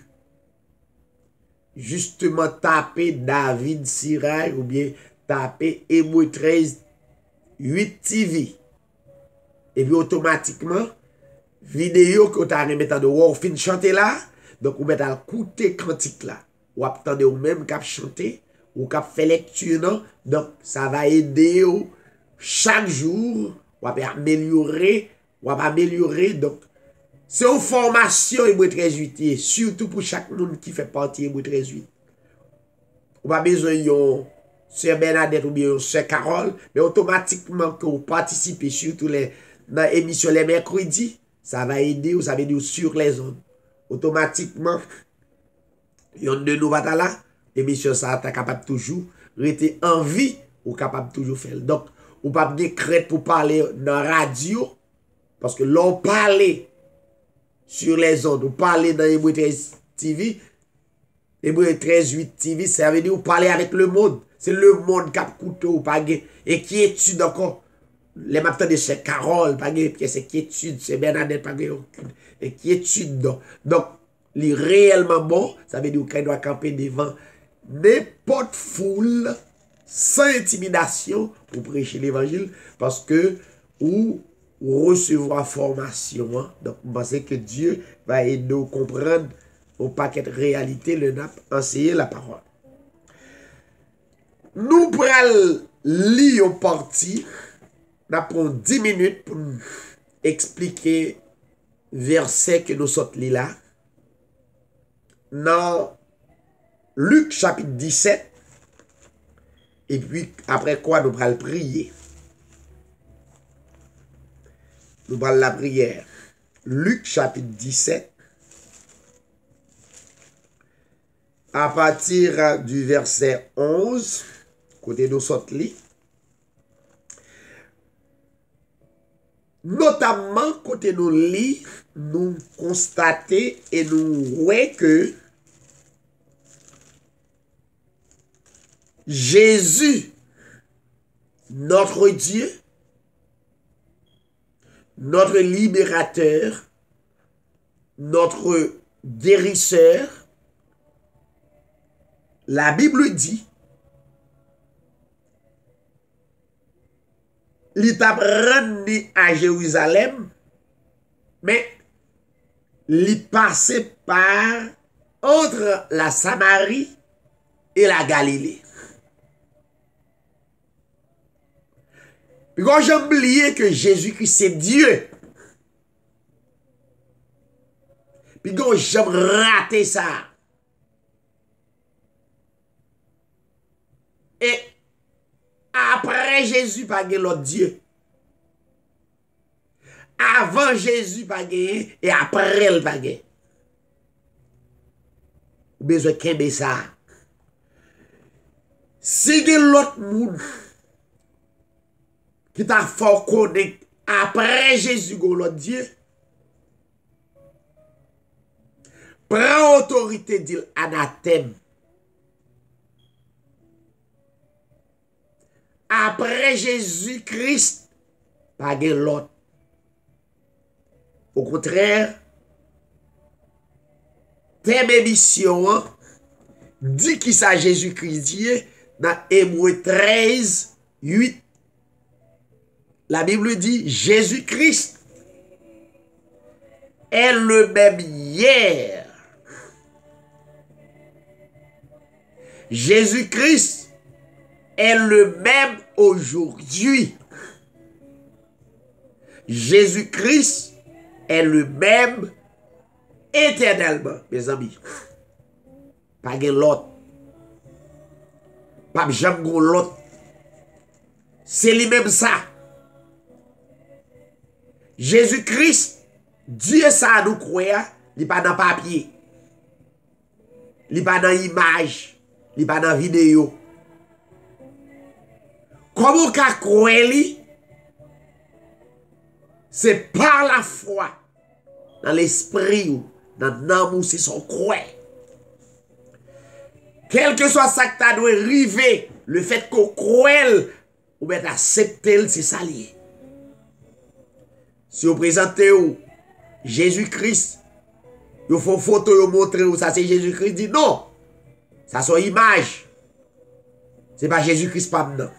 Justement, taper David Sirail ou bien taper Hébreu 13:8 TV. Et puis automatiquement, vidéo que tu as remis de ou fin chanter là, donc vous mettez à écouter cantique là. Ou attendez ou même cap chanter ou cap faire lecture non. Donc ça va aider chaque jour ou améliorer donc c'est une formation Hébreu 13:8 surtout pour chaque monde qui fait partie Hébreu 13:8. Ou pas besoin yon Sœur Bernadette ou bien Sœur Carole, mais automatiquement que vous participez surtout dans l'émission les mercredis, ça va aider ou ça va aider sur les ondes. Automatiquement, yon de nous va là, l'émission ça ta capable toujours rester en vie ou capable toujours faire. Donc, ou pas de crainte pour parler dans la radio parce que l'on parle sur les ondes, ou parler dans Hébreu 13 TV, Hébreu 13:8 TV, ça veut dire ou parler avec le monde. C'est le monde qui a coûté ou pas et qui étudie encore. Les matins de chez Carole, pas c'est qui étudie, c'est Bernadette, pas et qui étudie. Donc, les réellement bon, ça veut dire qu'il doit camper devant n'importe foule, sans intimidation, pour prêcher l'évangile, parce que ou recevoir formation. Hein? Donc, je pense que Dieu va aider nous comprendre au paquet de réalité, le nap, enseigner la parole. Nous prenons lire une partie, nous prenons 10 minutes pour expliquer verset que nous sortons là. Dans Luc chapitre 17, et puis après quoi nous allons prier. Nous allons la prière. Luc chapitre 17, à partir du verset 11, côté de sorte li, notamment côté nous lit, nous constater et nous voyons que Jésus, notre Dieu, notre libérateur, notre guérisseur, la Bible dit, il t'a rendu à Jérusalem, mais il passait par entre la Samarie et la Galilée. Puis quand j'ai oublié que Jésus-Christ c'est Dieu, puis quand j'ai raté ça, et après Jésus, pas l'autre Dieu. Avant Jésus, pas et après elle, pas gagné. Vous besoin de ça. Si l'autre monde qui t'a fort connaître après Jésus, l'autre Dieu, prend autorité d'il anathème. Après Jésus-Christ, pas de l'autre. Au contraire, thème émission dit qui ça Jésus-Christ dit dans Hébreu 13:8. La Bible dit Jésus-Christ est le même hier. Jésus-Christ est le même aujourd'hui Jésus-Christ est le même éternellement, mes amis. Pas de l'autre. Pas jamais l'autre. C'est lui-même ça. Jésus-Christ, Dieu ça nous croit, il n'est pas dans papier. Il n'est pas dans image. Il n'est pas dans vidéo. Comment on peut croire lui? C'est par la foi, dans l'esprit, dans l'amour, c'est son croix. Quel que soit ça que tu dois arriver, le fait qu'on croit, ou bien accepter, c'est ça lié. Si vous présentez Jésus-Christ, vous faites photo, vous montrez ça c'est Jésus-Christ, dit non, ça c'est une image. Ce n'est pas Jésus-Christ pas dedans.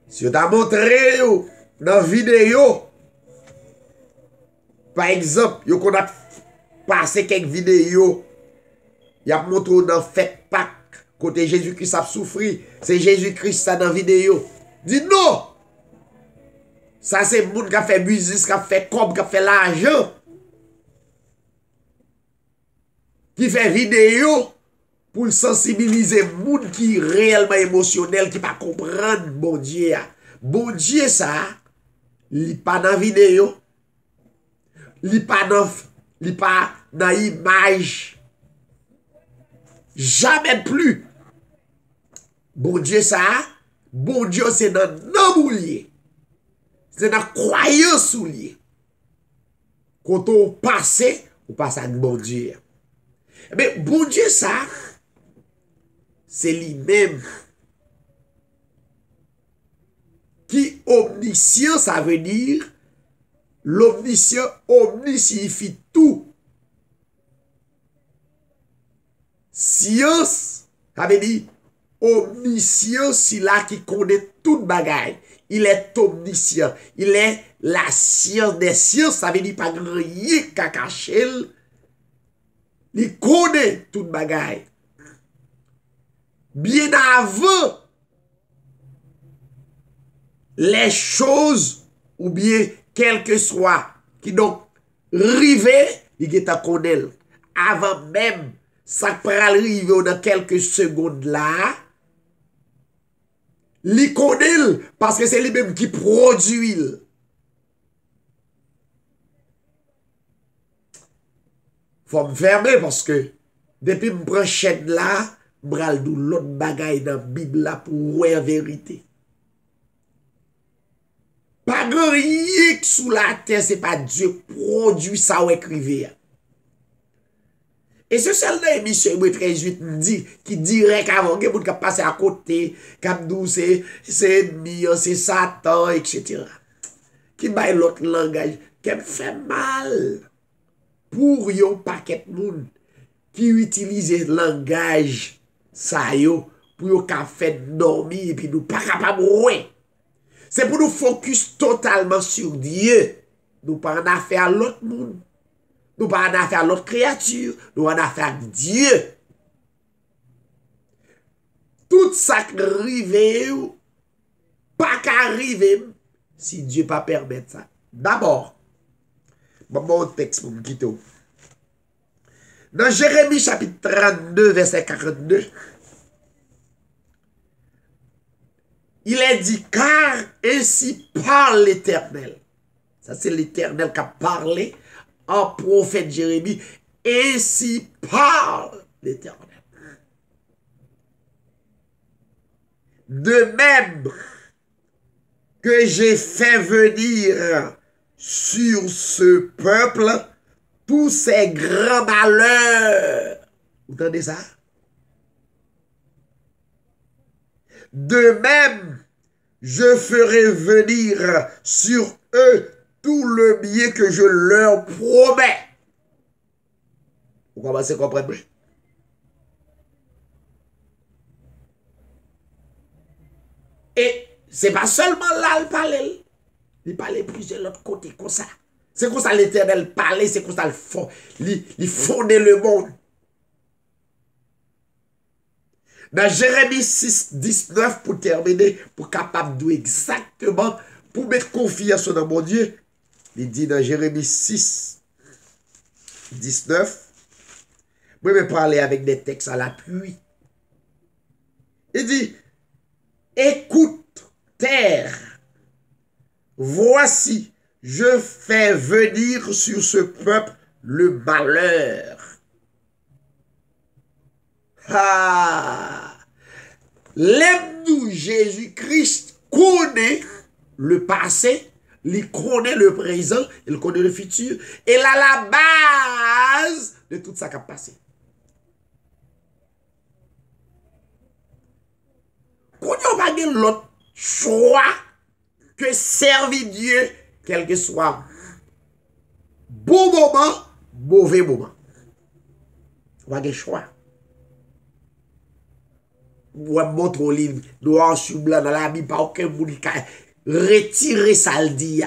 Si vous avez montré dans la vidéo, par exemple, vous avez passé quelques vidéos, il y a montré dans fête Pâques, côté Jésus-Christ a souffert, c'est Jésus-Christ ça dans la vidéo. Dit non! Ça c'est le monde qui a fait business, qui a fait comme, qui a fait l'argent. Qui fait vidéo pour sensibiliser le monde qui est réellement émotionnel, qui ne peut pas comprendre bon Dieu. Bon Dieu ça, il n'est pas dans la vidéo. Il n'est pas dans l'image. Jamais plus. Bon Dieu ça, bon Dieu c'est dans nos bouliers. C'est dans la croyance liée. Quand on passe avec bon Dieu. Mais bon Dieu, ça, c'est lui-même qui omniscient, ça veut dire l'omniscient, omnis signifie tout. Science, ça veut dire omniscient, c'est là qui connaît toute bagaille. Il est omniscient. Il est la science des sciences. Ça veut dire pas rien qu'à cacher. Il connaît toute bagaille. Bien avant les choses, ou bien quel que soit, qui donc rivé, il est à connaître. Avant même, ça peut arriver dans quelques secondes là, il connaît parce que c'est lui-même qui produit. Faut me fermer parce que depuis me prends chaîne là, bral dou l'autre bagaille dans la Bible là pour voir la vérité. Pas grand rien sous la terre, c'est pas Dieu produit ça ou écrivé. Et c'est celle là émission Hébreux 13:8 me dit qui dirait qu'avant que moun ka passer à côté, k'ap dou c'est ennemi, c'est Satan, etc. Qui baille l'autre langage, qui me fait mal pour yon paquet moun qui utilise langage ça yo pour yon ka fait dormir et puis nous pas capable ouais. C'est pour nous focus totalement sur Dieu. Nous pas en affaire à l'autre monde. Nous pas en affaire à l'autre créature. Nous en affaire à Dieu. Tout ça qui arrive, pas qu'arrive si Dieu pas permettre ça. D'abord, bon texte pour me quitter. Dans Jérémie chapitre 32, verset 42, il est dit, car ainsi parle l'Éternel. Ça, c'est l'Éternel qui a parlé en prophète Jérémie. Ainsi parle l'Éternel. De même que j'ai fait venir sur ce peuple tous ces grands malheurs. Vous entendez ça? De même, je ferai venir sur eux tout le bien que je leur promets. Vous commencez à comprendre? Et c'est pas seulement là le parler. Il parlait plus de l'autre côté, comme ça. C'est comme ça l'Éternel parlait, c'est comme ça il fondait le monde. Dans Jérémie 6, 19, pour terminer, pour capable de exactement, pour mettre confiance dans mon Dieu. Il dit dans Jérémie 6, 19, je vais parler avec des textes à l'appui. Il dit, écoute, terre, voici, je fais venir sur ce peuple le malheur. Ah! L'aime-nous, Jésus-Christ connaît le passé, il connaît le présent, il connaît le futur, et là la base de tout ça qui a passé. Qu'on n'a pas l'autre choix que servir Dieu, quel que soit bon moment, mauvais moment. On n'a pas de choix. Ou montre au livre, noir sur blanc dans la Bible, pas aucun monde qui a retiré ça le dit.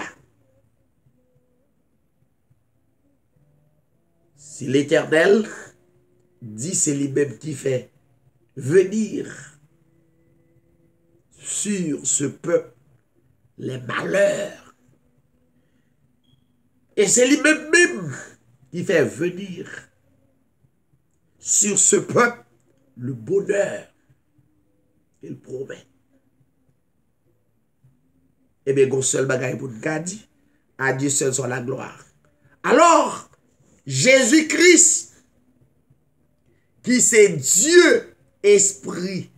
Si l'Éternel dit, c'est lui-même qui fait venir sur ce peuple les malheurs. Et c'est lui-même qui fait venir sur ce peuple le bonheur. Il promet. Eh bien, il seul bagaille pour nous dire, à Dieu seul soit la gloire. Alors, Jésus-Christ, qui c'est Dieu esprit,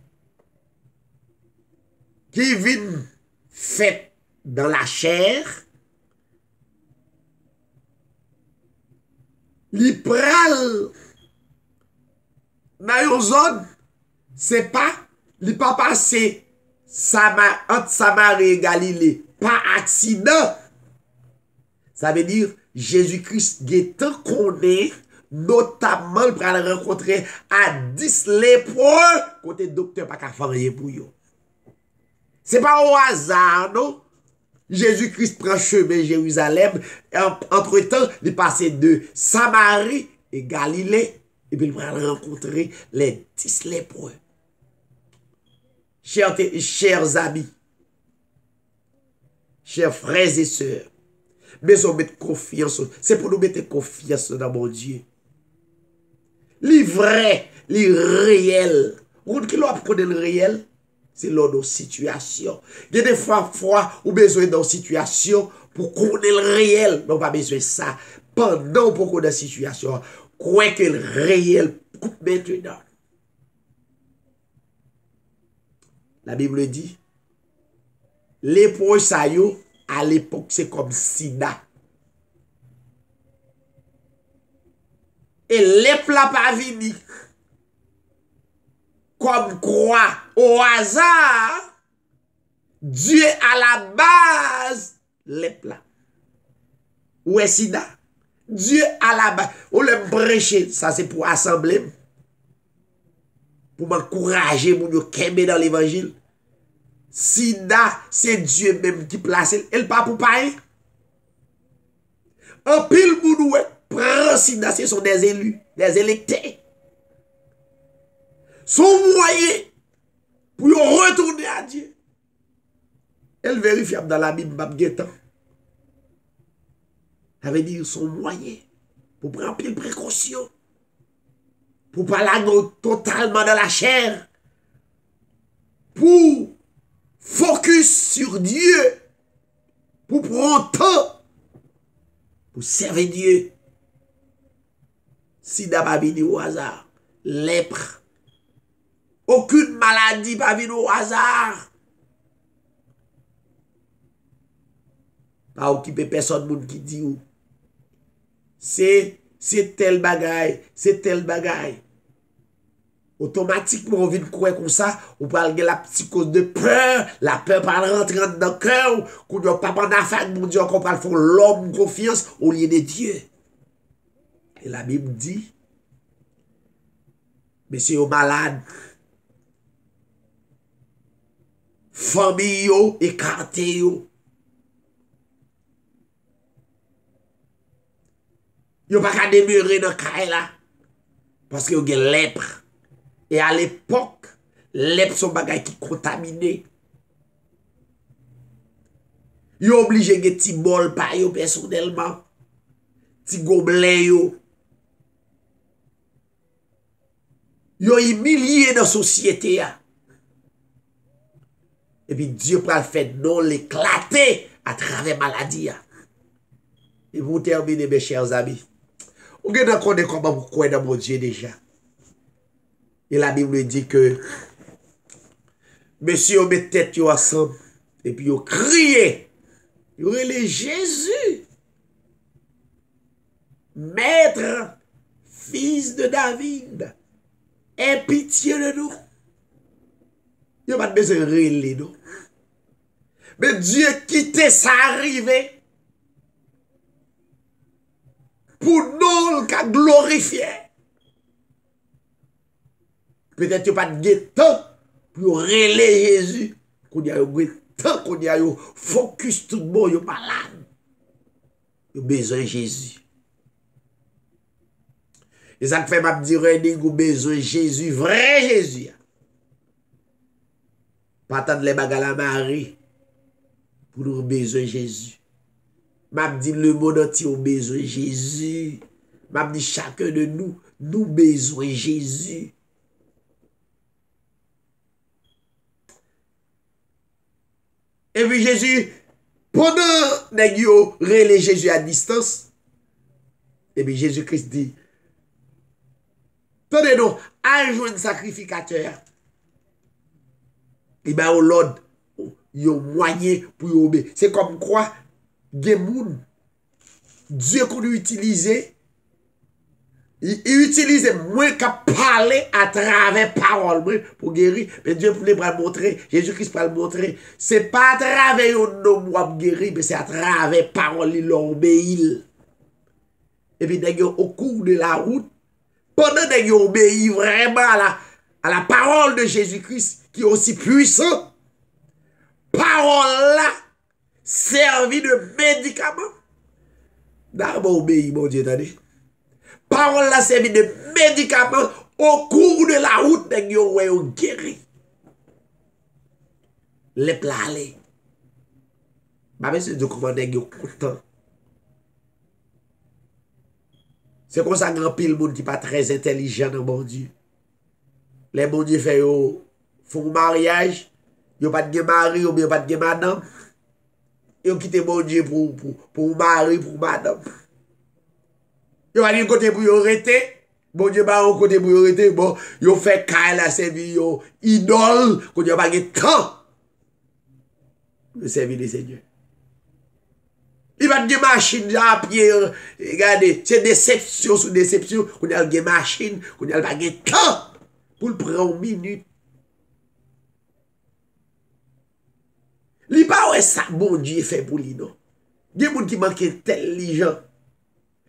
qui vient fait dans la chair, il pral dans une zone, c'est pas, il pas passé entre Samarie et Galilée, pas accident. Ça veut dire, Jésus-Christ, guettant qu'on est, notamment, pour aller rencontrer à 10 lépreux, côté docteur, pas qu'à faire rien pour eux. C'est pas au hasard, non? Jésus-Christ prend chemin Jérusalem, entre-temps, il passe de Samarie et Galilée, et puis il va rencontrer les 10 lépreux. Chers amis, chers frères et sœurs, mais on met confiance, c'est pour nous mettre confiance dans mon Dieu. Les vrais, les réels. Vous qui l'on connaît le réel, c'est lors de situation. Il y a des fois où besoin d'une situation pour connaître le réel. Non, pas besoin de ça. Pendant pour connaître la situation, quoi que le réel coupe maintenant. La Bible dit, l'épreuve ça yo, à l'époque, c'est comme sida. Et les plats pas vini. Comme quoi, au hasard, Dieu à la base, les plats. Ou est sida? Dieu à la base. On le prêcher, ça c'est pour assembler. Pour m'encourager, pour nous kembe dans l'évangile. Sida, c'est Dieu même qui place. Elle pas pour pareil. Un pile mounoué, prend sida, ce sont des élus, des électés. Son moyen pour retourner à Dieu. Elle vérifiable dans la Bible, Babgetan. Ça veut dire son moyen pour prendre pile précaution. Pour pas la totalement dans la chair. Pour focus sur Dieu. Pour prendre temps. Pour servir Dieu. Sida pas venu au hasard. Lèpre. Aucune maladie pas venu au hasard. Pas occuper personne moun qui dit ou. C'est tel bagaille, c'est tel bagaille. Automatiquement, on vient de croire comme ça, on parle de la psychose de peur, la peur par rentrer dans le cœur, qu'on n'a pas pendant affaire, mon Dieu, qu'on parle pour l'homme confiance au lieu de Dieu. Et la Bible dit, monsieur est malade, famille écarté yo. Yo pas qu'à demeurer dans caille là parce que yo gen lèpre. Et à l'époque, lèpre son bagay qui contaminé. Yo obligé de ti bol pa yo personnellement. Ti gobelet yo. Yo humilié dans la société. Et puis Dieu peut le faire non l'éclater à travers la maladie. Et pour terminer, mes chers amis, on a connaître comment vous croyez dans mon Dieu déjà. Et la Bible dit que monsieur, on met tête ensemble et puis on crie. Il y aurait Jésus, Maître, fils de David, aie pitié de nous. Il n'y a pas de besoin de rêler, non? Mais Dieu quittait ça arrivé pour nous qu'à glorifier. Peut-être qu'il n'y a pas de temps pour rêler Jésus. Qu'on y a eu temps, qu'on y a eu focus tout le monde, il y a malade. Il y a besoin de Jésus. Et ça fait m'a dire qu'il y a besoin de Jésus, vrai Jésus. Pas attendre les bagages à la Marie pour nous besoin de Jésus. M'a dit le monde entier a besoin de Jésus. M'a dit chacun de nous, nous besoin de Jésus. Et puis Jésus, pendant que nous relais Jésus à distance, et puis Jésus-Christ dit, attendez nous, à un sacrificateur. Et bien, au Lord, il y a moyen pour y obéir. C'est comme quoi, Dieu qu'on utilise, il utilise moins qu'à parler à travers parole pour guérir. Mais Dieu voulait le montrer, Jésus-Christ pour le montrer. Ce n'est pas à travers un homme pour guérir, mais c'est à travers parole, il obéit. Et puis, au cours de la route, pendant que vous obéissez vraiment à la parole de Jésus-Christ, qui est aussi puissant, parole là, servie de médicament. D'abord obéir, mon Dieu, attendez. Parole là, servie de médicament au cours de la route, vous guéri. Les plats, ma c'est de comment vous content. C'est comme ça grand pile monde qui pas très intelligent dans mon Dieu. Les bon Dieu font mariage, ils n'ont pas de mari ou bien pas de madame. Ils ont quitté mon Dieu pour mari, pour madame. Ils ont un côté pour y arrêter. Bon Dieu va un côté pour y arrêter. Bon, ils ont fait caille la servir idole, qu'on n'y a pas de temps. Le servir des seigneurs. Il va de machine à pied, regardez, c'est déception sous déception, qu'on a des machines, qu'on a pas de temps pour le prendre une minute. Il pas ouais ça bon Dieu fait pour lui non. Il y a des gens qui manquent intelligent.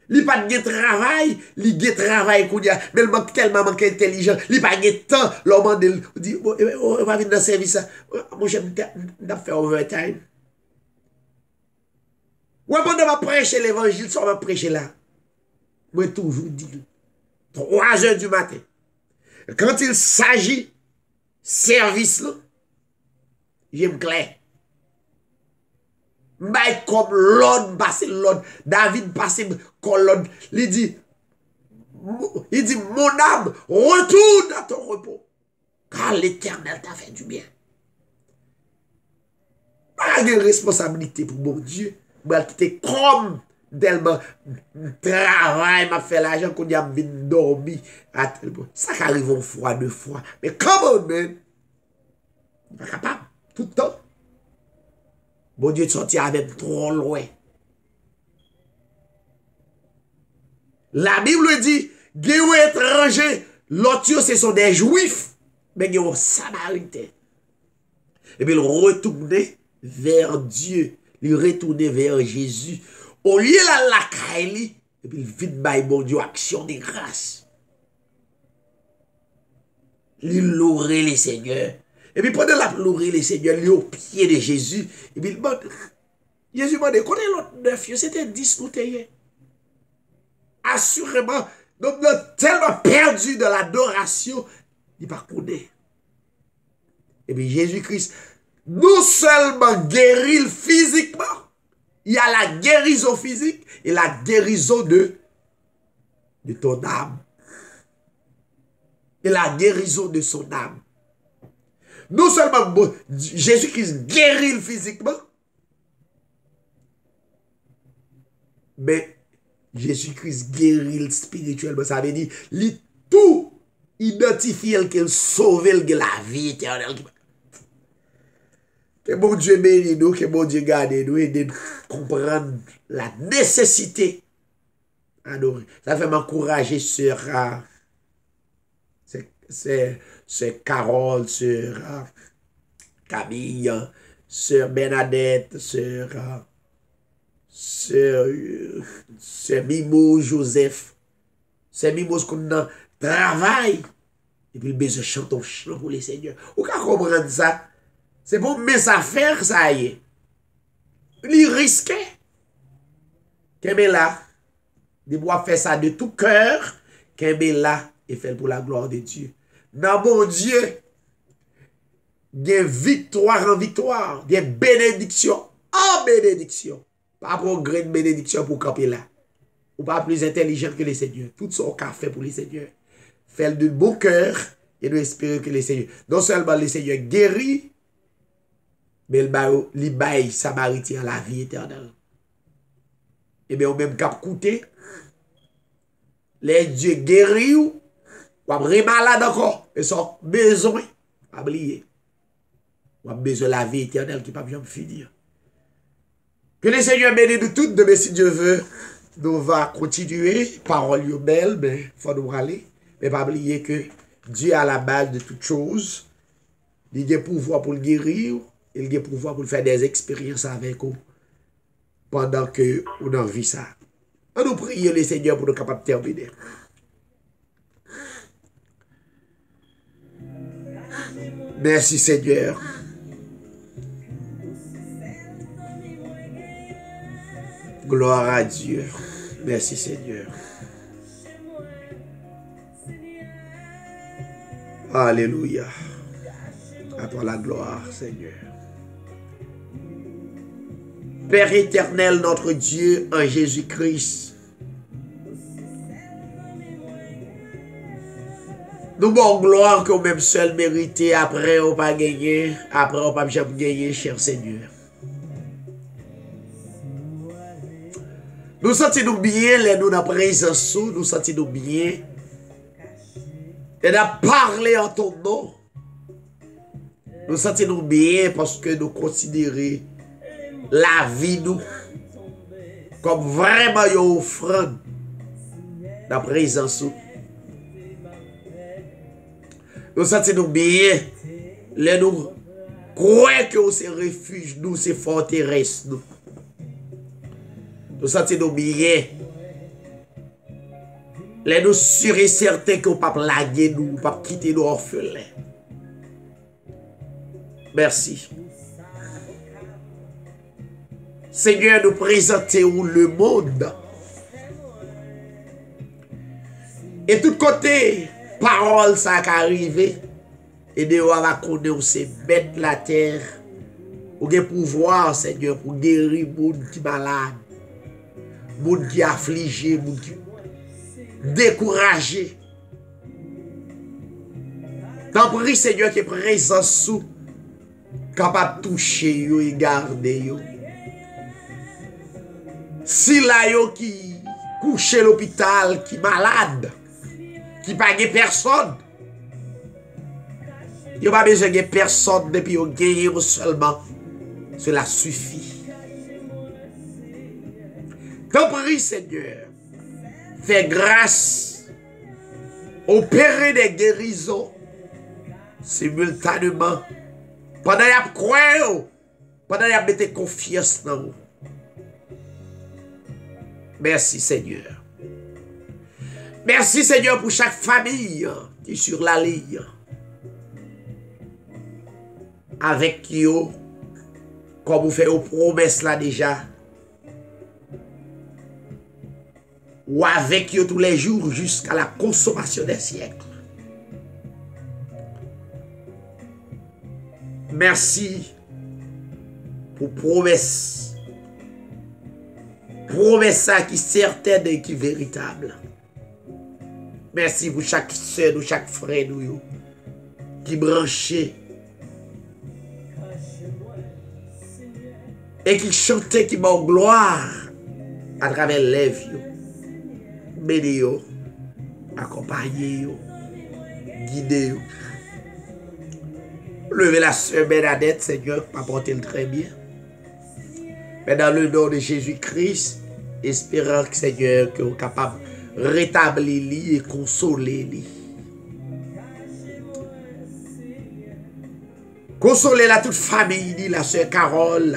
Il pas de travail, il a travail qu'on a, mais il manque tellement manque intelligent, il pas de temps, l'homme dit on va venir dans le service, moi j'aime faire overtime. Ouais, pendant que je prêche l'évangile, ça va prêcher là. Moi, toujours dit, 3 heures du matin. Quand il s'agit, service là, j'aime clair. Mais comme l'autre passe l'autre, David passe comme l'autre, il dit, mon âme, retourne à ton repos. Car l'Éternel t'a fait du bien. Pas de responsabilité pour mon Dieu. C'était comme tellement travail, m'a fait l'argent qu'on a bien dormi. Ça arrive une fois, 2 fois. Mais come on, man. Il n'est pas capable. Tout le temps. Bon Dieu, sorti avec trop loin. La Bible dit, les étrangers, l'autre, ce sont des juifs, mais ils sont samaritains. Et puis, ils retournaient vers Dieu. Il retourner vers Jésus. Au lieu de la caille, et puis il vide by bon Dieu, action de grâce. Il louerait les seigneurs. Et puis pendant la louerait les seigneurs, il est au pied de Jésus. Et puis il demande, Jésus demande, connais l'autre 9, c'était 10 nous t'ayez. Assurément, donc nous sommes tellement perdu dans l'adoration, il ne connaît pas. Et puis Jésus-Christ, non seulement guérit physiquement, Il y a la guérison physique et la guérison de ton âme. Et la guérison de son âme. Non seulement Jésus-Christ guérit physiquement, mais Jésus-Christ guérit spirituellement. Ça veut dire, il tout identifié qu'il sauve la vie éternelle. Que bon Dieu bénisse nous, que bon Dieu garde nous et de comprendre la nécessité adorer. Ça fait m'encourager sur c'est Carole, sur Camille, sur Bernadette, sur Mimo Joseph. C'est Mimo qu'on travaille. Et puis, il chante un chant pour les seigneurs. Vous pouvez comprendre ça? C'est bon, mais ça faire, ça y est. Il risquait. Qu'elle là, il doit faire ça de tout cœur. Qu'elle là, et fait pour la gloire de Dieu. Dans mon Dieu, des victoires en victoire, des bénédictions en bénédiction. Pas pour grande bénédiction pour camper là. Ou pas plus intelligent que les seigneurs. Tout ce qu'on a fait pour les seigneurs. Fait de bon cœur et nous espérons que les seigneurs, non seulement les seigneurs guéris, mais le bail samaritain la vie éternelle. Et bien, au même cap coûté, les dieux guéris ou après malade encore, et sont besoin, pas oublier. Ou besoin de la vie éternelle qui ne peut pas finir. Que les seigneurs bénissent de toutes, mais si Dieu veut, nous va continuer, parole belle, mais il faut nous aller. Mais pas oublier que Dieu est à la base de toutes choses. Il a pouvoir pour le guérir, il a pouvoir pour faire des expériences avec vous pendant que on en vit ça. On nous prie le Seigneur pour nous capables de terminer. Merci Seigneur. Gloire à Dieu. Merci Seigneur. Alléluia. À toi la gloire, Seigneur. Père éternel, notre Dieu, en Jésus-Christ, nous bon gloire que même seul mérité, après on pas gagné, après on pas jamais gagné, cher Seigneur. Nous sentons bien, les nous dans la présence, nous sentons bien. Et de parler en ton nom. Nous sentons bien parce que nous considérons la vie nous comme vraiment une offrande dans la présence. Nous sentons bien. Nous croyons que c'est refuge, nous, c'est forteresse. Nous sentons bien. Nous sûrs et certains qu'on ne peut pas plaguer nous, ne pas quitter nos orphelins. Merci. Seigneur, nous présentons le monde. Et tout côté, parole ça qui arrive. Et de on va connaître ces bêtes la terre. Ou des pouvoir, Seigneur, pour guérir les gens qui sont malades. Les gens qui sont affligés, les gens qui découragé. T'en prie, Seigneur, qui est présent sous, capable de toucher yo et garder yo. Si là yo qui couche à l'hôpital, qui malade, qui pas de personne, yo pas besoin de personne depuis yo guérir seulement, cela suffit. T'en prie, Seigneur. Fais grâce, opérer des guérisons simultanément pendant qu'il y a croire, pendant qu'il y a mis confiance dans vous. Merci Seigneur. Merci Seigneur pour chaque famille qui est sur la ligne. Avec qui, comme vous faites vos promesses là déjà. Ou avec eux tous les jours jusqu'à la consommation des siècles. Merci pour promesse promesse ça qui est certaine et qui est véritable. Merci pour chaque soeur, ou chaque frère nous, qui branchait et qui chantait, qui m'a gloire à travers les vieux. Béni, accompagné, guidé. Levez la sœur Bernadette, Seigneur, m'a porté très bien. Mais dans le nom de Jésus-Christ, espérant que Seigneur, que vous êtes capable de rétablir et consoler. Consoler la toute famille, la sœur Carole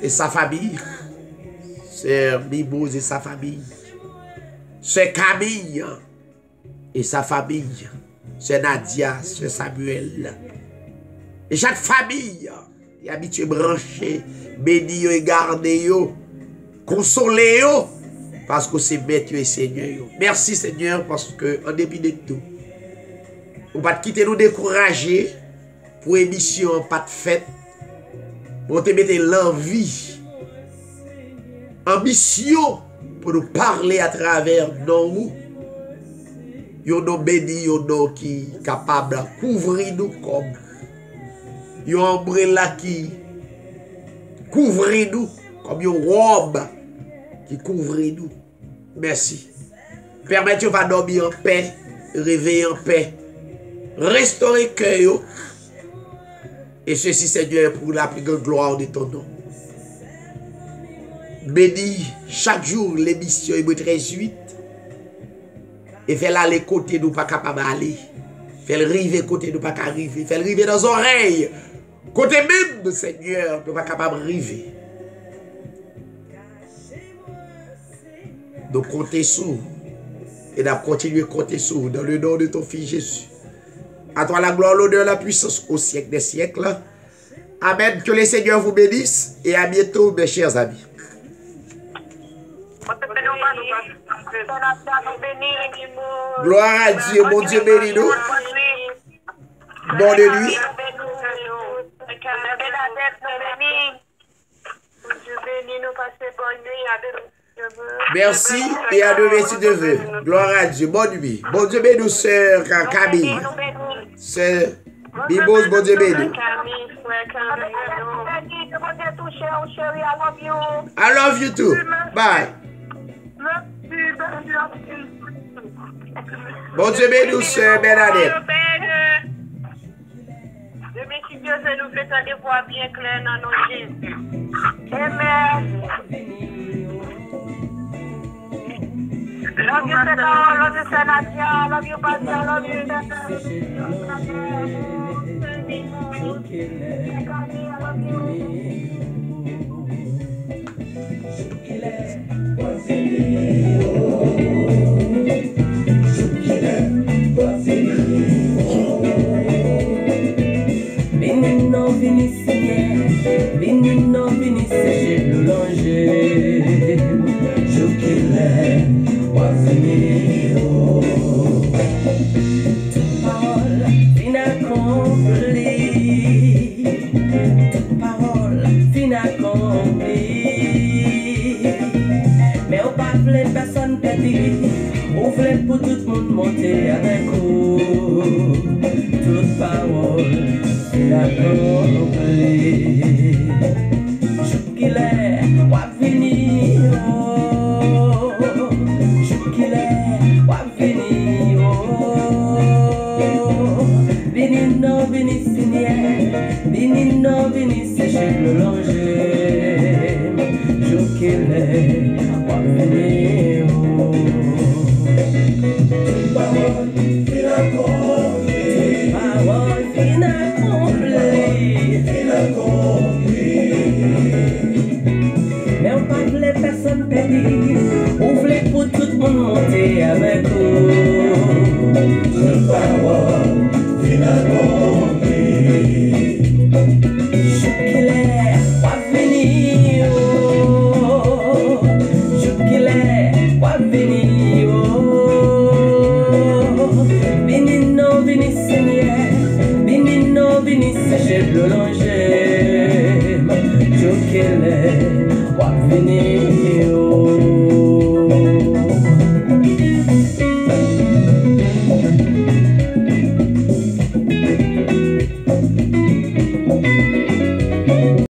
et sa famille, sœur Mimose et sa famille, sœur Camille et sa famille, sœur Nadia, sœur Samuel. Et chaque famille est habituée branchée, béni et gardé, consolé, parce que c'est maître et Seigneur. Merci Seigneur, parce que en dépit de tout, on va quitter nous décourager pour émission pas de fête, pour te mettre l'envie, ambition pour nous parler à travers nous. Yon nom béni, yon nom qui est capable de couvrir nous comme yon ombrella qui couvre nous comme une robe qui couvre nous. Merci. Permettez nous de dormir en paix, réveiller en paix, restaurer le cœur. Et ceci, Seigneur, pour la plus grande gloire de ton nom. Bénis chaque jour l'émission est 38. Et fais-la les côtés nous pas capable d'aller. Fais-le river côté nous pas capable d'arriver. Fais-le river dans nos oreilles. Côté même, Seigneur, nous pas capable de river. Nous comptons sur vous. Et nous continuer à compter sur vous dans le nom de ton Fils Jésus. À toi la gloire, l'honneur, la puissance au siècle des siècles. Amen. Que le Seigneur vous bénisse. Et à bientôt, mes chers amis. Gloire à Dieu, mon Dieu béni nous. Bonne nuit. Merci et à demain si Dieu veut. Gloire à Dieu, bonne nuit. Bon Dieu béni nous, sœur Camille. Sœur Bibos, bon Dieu béni. I love you too. Bye. Bon Dieu béni nous, sœur Bernadette. Si Dieu veut nous faire des voix bien claires dans nos Jésus. Amen. Love you, Seigneur. Love you, Seigneur. Love you, Pastor. Love Benino finisse, j'ai le langer. Je qu'il est, va venir. Toute parole, fin accomplie. Toute parole, fin accomplie. Mais on pas voulait personne perdue. On voulait pour tout le monde monter avec vous. Toute parole. Je qu'il est, wa venir, je qu'il est, wa venir, Benino, Béni Seigneur, Benino, Béni Seigneur, le langer, je qu'il est, wa venir, parole, mais on parle personne perdue. On voulait pour tout le monde monter avec vous.